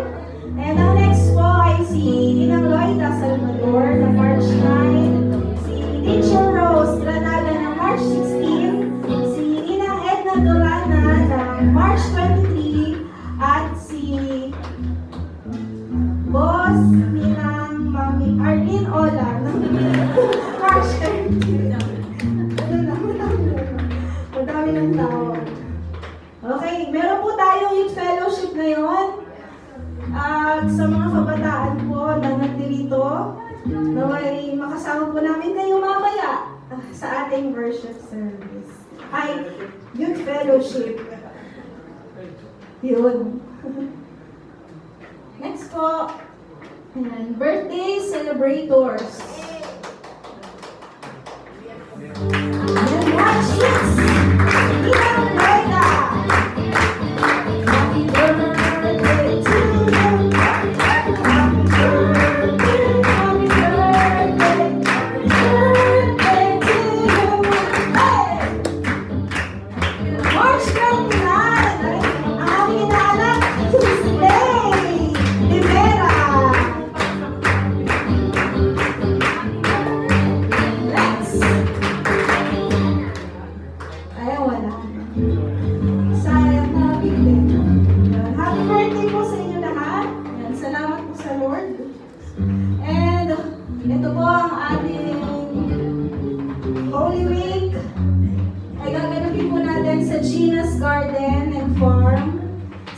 And ang next po ay si Ninang Loida Salvador ng March 9. Si Teacher Rose Granada ng March 16. Si Ninang Edna Durana ng March ating worship service. Ay, youth fellowship. Yun. Next po, ayan, birthday celebrators. Ayan, watch this! Ilang Loida! Happy birthday to you! Happy birthday, happy birthday, happy birthday to you! Hey! March ng lahat! Ang aming inaanak, Tuesday! Rivera! Lex! Ayaw, wala. Sayang na bigla. Happy birthday po sa inyo lahat. Yan, salamat po sa Lord. And ito po ang ating Holy Week. Ay gaganapin po natin sa Gina's Garden and Farm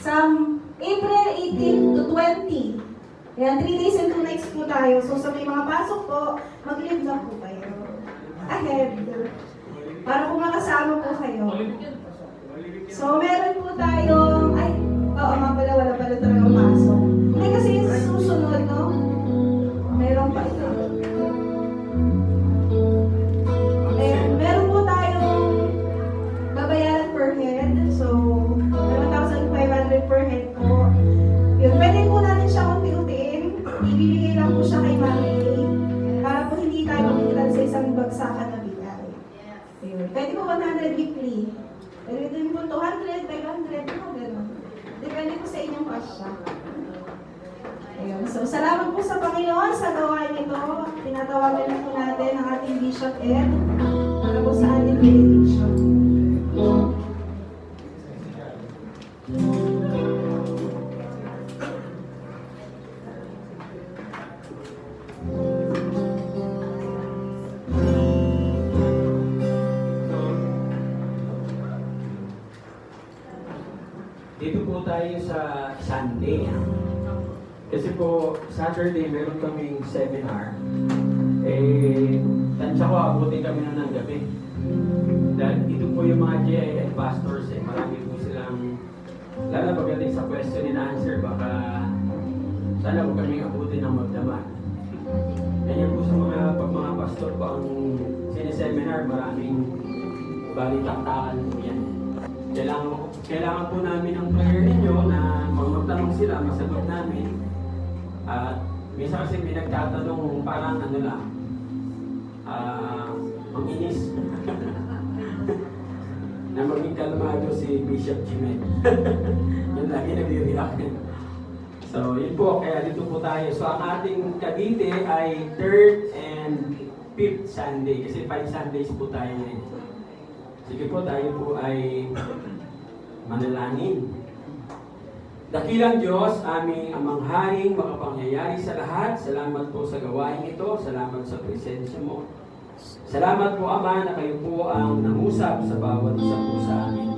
sa April 18 to 20. Yan, 3 days and 2 nights po tayo. So sa may mga pasok po, mag-leave lang po kayo. Ahead. Para po makasama po kayo. So meron po tayong, ay, oo nga pala, wala pala talagang pasok. Hindi kasi yung susunod, no? Meron pa ito. Meron po tayong babayaran per head. So, 1,500 per head po. Yun, pwede po natin siya unti-untiin. Ibibigay lang po siya kay Mami para po hindi tayo makikilan sa isang bagsakan na bigay. Ayun. Pwede po 100 weekly. Pwede din po 200, 500, gano'n. Depende po sa inyong kasya. Ayun. So, salamat po sa Panginoon sa gawain ito. Tinatawagan na po natin ang ating Bishop Ed para po sa ating benediction. Dito po tayo sa Sunday. Kasi po, Saturday, meron kaming seminar. Tansya ko, abutin kami na ng gabi. Dahil ito po yung mga GIF pastors, marami po silang, lalo pagdating sa question and answer, baka sana po kami abutin ng magdamag. Ganyan po sa mga pastor po ang sineseminar, maraming balitaktakan po yan. Kailangan po namin ng prayer ninyo na pag magtanong sila, masagot namin. At minsan kasi may nagtatanong parang ano lang, manginis. Na maging kalmado si Bishop Jimen. Yun lagi nag-react. So yun po, kaya dito po tayo. So ang ating Cavite ay 3rd and 5th Sunday. Kasi 5 Sundays po tayo ngayon. Sige po, tayo po ay manalangin. Dakilang Diyos, aming amangharing makapangyayari sa lahat. Salamat po sa gawain ito. Salamat sa presensya mo. Salamat po, Ama, na kayo po ang nangusap sa bawat isa po sa amin.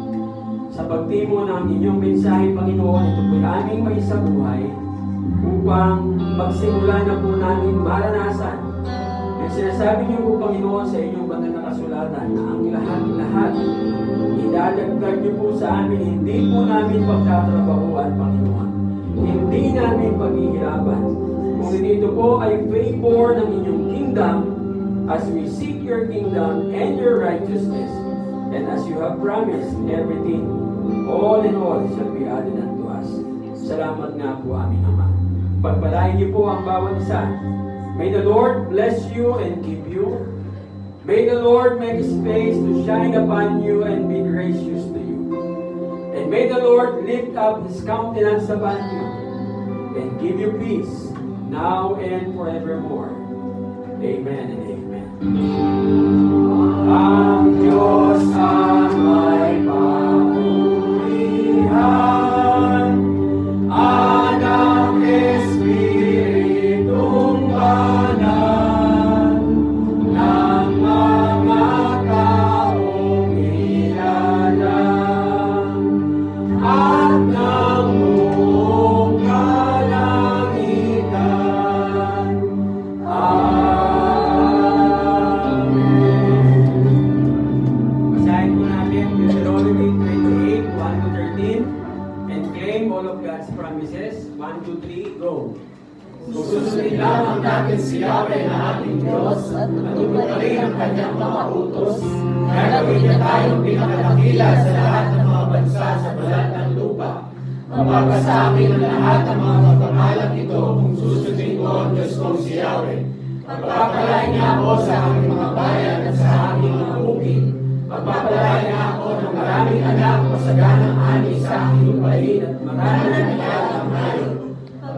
Sa pagtimo ng inyong mensahe, Panginoon, ito po aming may sa buhay upang magsimula na po namin maranasan yung sinasabi niyo po, Panginoon, sa inyong banal na kasulatan na ang lahat-lahat idadagdag niyo po sa amin, hindi po namin pagtatrabahuan, Panginoon. Hindi namin paghihirapan. Kung ito po ay favor ng inyong kingdom, as we seek your kingdom and your righteousness, and as you have promised everything, all in all shall be added unto us. Salamat nga po, aming Ama. Pagpalain niyo po ang bawat isa. May the Lord bless you and keep you. May the Lord make His face to shine upon you and be gracious to you. And may the Lord lift up His countenance upon you and give you peace now and forevermore. Amen and amen. Ang Diyos ang may pauwihan, Anak, Espiritong Banal, ng mga taong ilalang, at ng buong kalangitan. Amen. all of God's promises. 1, 2, 3, go. Kung susundin lamang natin si Yahweh na ating Diyos at matutuparin ang kanyang mga utos, gagawin niya tayong pinakadakila sa lahat ng mga bansa sa balat ng lupa. Mapapasa amin ang lahat ng mga kapamalang ito kung susundin ko ang Diyos kong si Yahweh. Pagpapalain niya ako sa aking mga bayan at sa aking mga bukid. Pagpapalain niya ako ng maraming anak, masaganang ani sa aking lupain at maraming nagkakang hayop.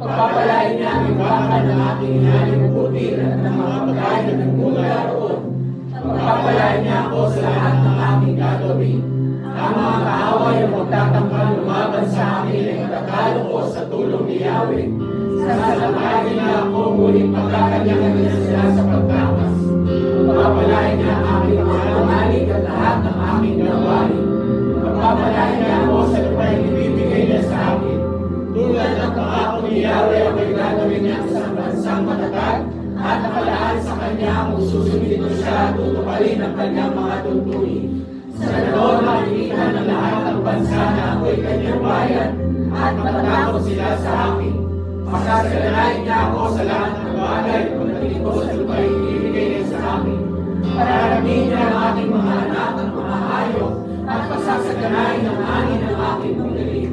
Pagpapalain niya ang baka ng aking inaling putin at ng mga pagkain na nagmula roon. Pagpapalain niya ako sa lahat ng aking gagawin. Ang mga kaaway na magtatangkal lumaban sa akin ay matatalo ko sa tulong ni Yahweh. Sasalakayin niya ako, ngunit pagkakanyakan niya sila sa pagtakas. Pagpapalain niya ang aking mga lumalig at lahat ng aking gawain. Pagpapalain niya ako sa lupa na ibibigay niya sa akin. Tulad ng pangako ni Yahweh ang may gagawin niya sa bansang matatag at nakalaan sa kanya kung susundin ko siya at tutuparin ang kanyang mga tuntunin. Sa ganoon makikita ng lahat ng bansa na ako'y kanyang bayan at matatakot sila sa akin. Pagkasalanayin niya ako sa lahat ng bagay pagdating ko sa lupa ibibigay niya sa akin. Pararamihin niya ang aking mga anak at mga hayop at pagsasaganahin ang ani ng aking pagaling.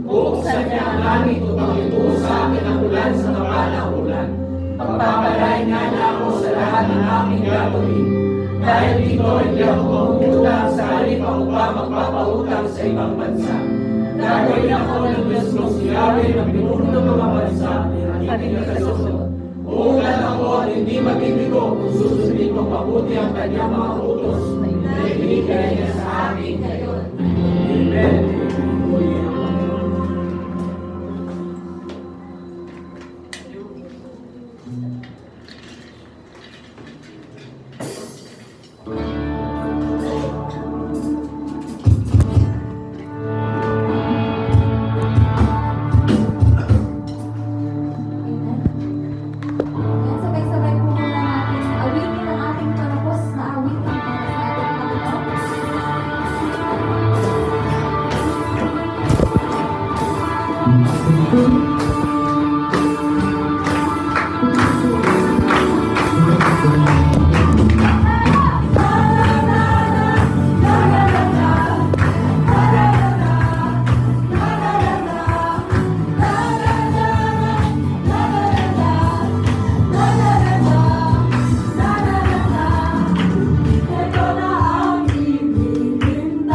Buksan niya ang langit upang ituo sa akin ang ulan sa kapal ng ulan. Pagpapalain niya ako sa lahat ng aking gagawin. Dahil dito hindi ako mangungutang sa halip ako pa magpapautang sa ibang bansa. Gagawin ako ng Diyos kong si Yahweh na pinuno ng mga bansa at hindi nakasunod. Uulat ako at hindi magbibigo kung susundin kong mabuti ang kanyang mga utos na ibinigay niya sa akin ngayon. Amen. Sabay-sabay po muna natin awitin ang ating panapos na awitin para sa ating Panginoon. Ito na ang ibibintay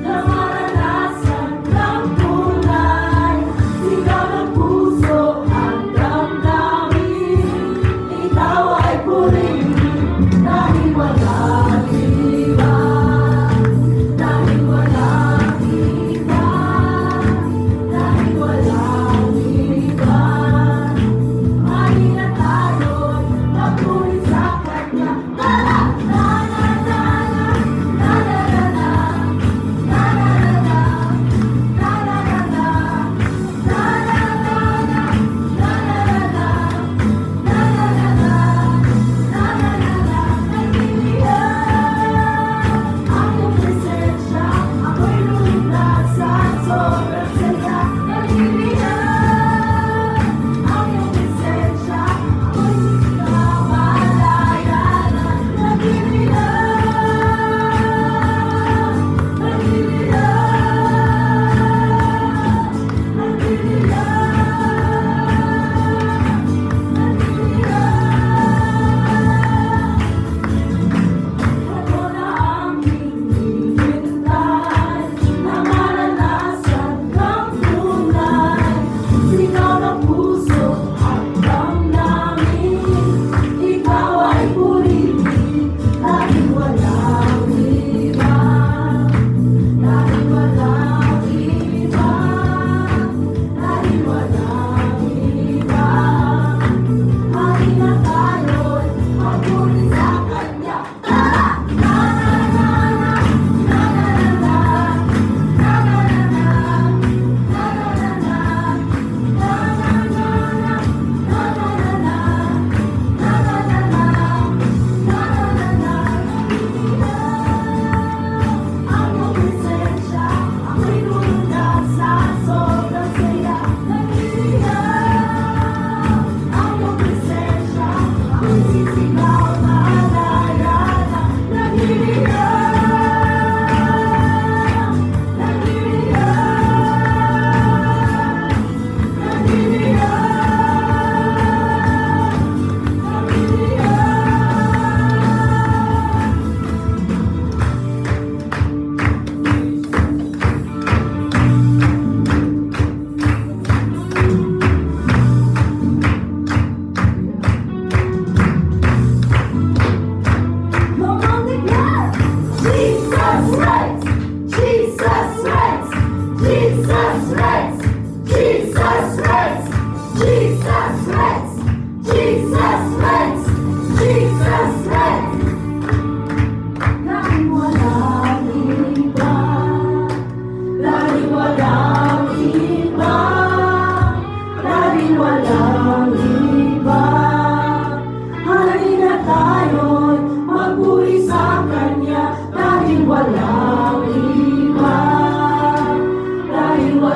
na maranasan ng tunay.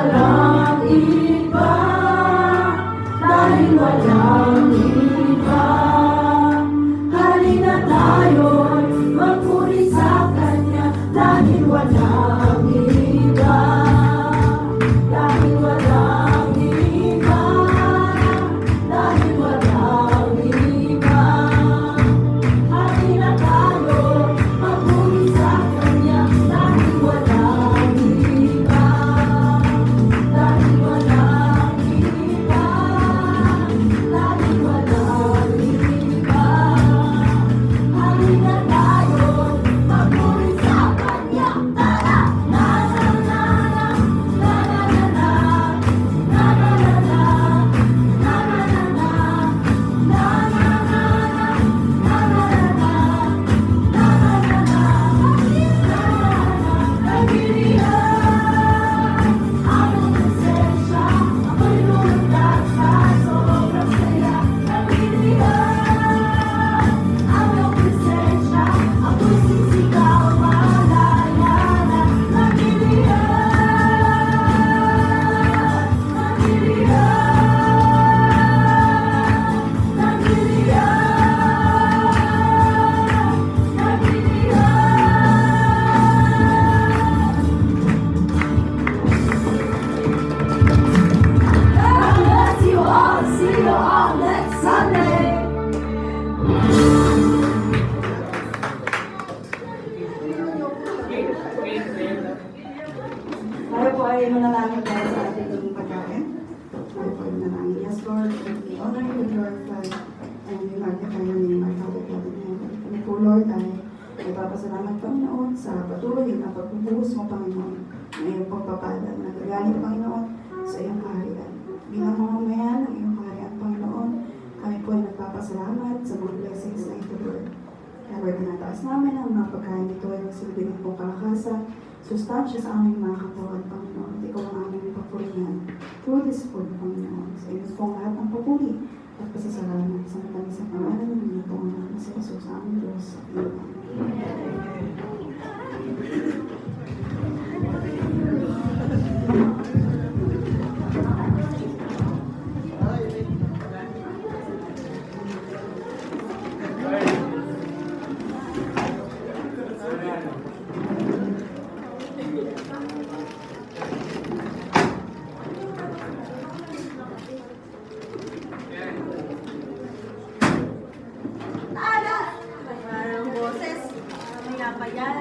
walang iba, dahil walang iba. Halina tayo'y magpuri sa Kanya, dahil walang iba. Dahil walang iba, dahil walang iba. Halina tayo'y magpuri sa Kanya, dahil walang iba. Dahil walang iba, dahil walang iba. Halina tayo'y magpuri sa Kanya. Tara! Na na na na, na na na na, na na na na, na na na na, na na na na, na na na na, na na na na. Nagilihan ang presensya, ako'y lumagdag sa sobrang saya. Nagilihan ang iyong presensya, ako'y sisigaw malaya na. Nagilihan, nagilihan, nagilihan, nagilihan. God bless you all. See you all next Sunday. Tayo po ay manalangin tayo sa ating pagkain. Tayo po ay manalangin. Yes, Lord, we honor you, we glorify, and we magnify your name, our Father God in heaven. Kami po, Lord, ay nagpapasalamat, Panginoon, sa patuloy na pagbubuhos mo, Panginoon, ng iyong pagpapala na nagagaling, Panginoon, sa iyong kaharian. Bilang mga mamayan ng iyong kaharian, Panginoon, kami po ay nagpapasalamat sa mga blessings na ito, Lord. Kaya, Lord, tinataas namin ang mga pagkain ito ay magsilbi ng pong kalakasan, sustansya sa aming mga katawan, Panginoon, at ikaw ang aming papurihan through this food, Panginoon. Sa iyo pong lahat ng papuri at pasasalamat sa matamis sa pangalan ng mga pong anak na si Jesus sa aming Diyos. Amen. Parang boses, mamaya pa yan.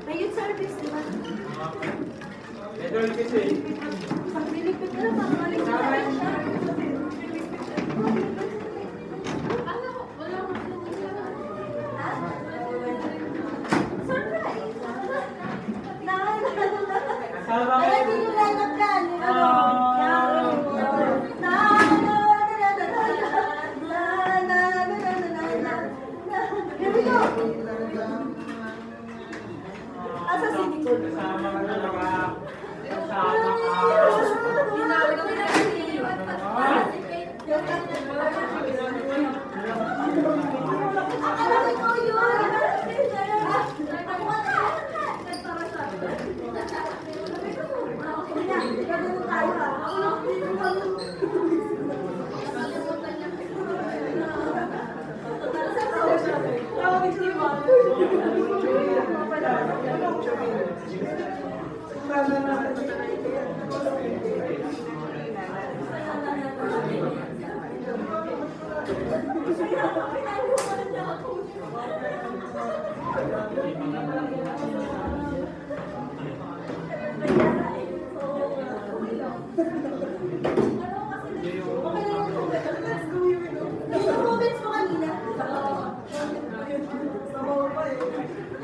May youth service, di ba? Paglilipit ka na, pangalik ka na siya. Ano ko? Wala mo Ha? Surprise! Alam mo yung lineup yan, yung ano? Here we go! Asa si Nicole? Akala ko ikaw yun! Ako ka! Gagawin tayo ha. Ako lang. Tawagin si Iman.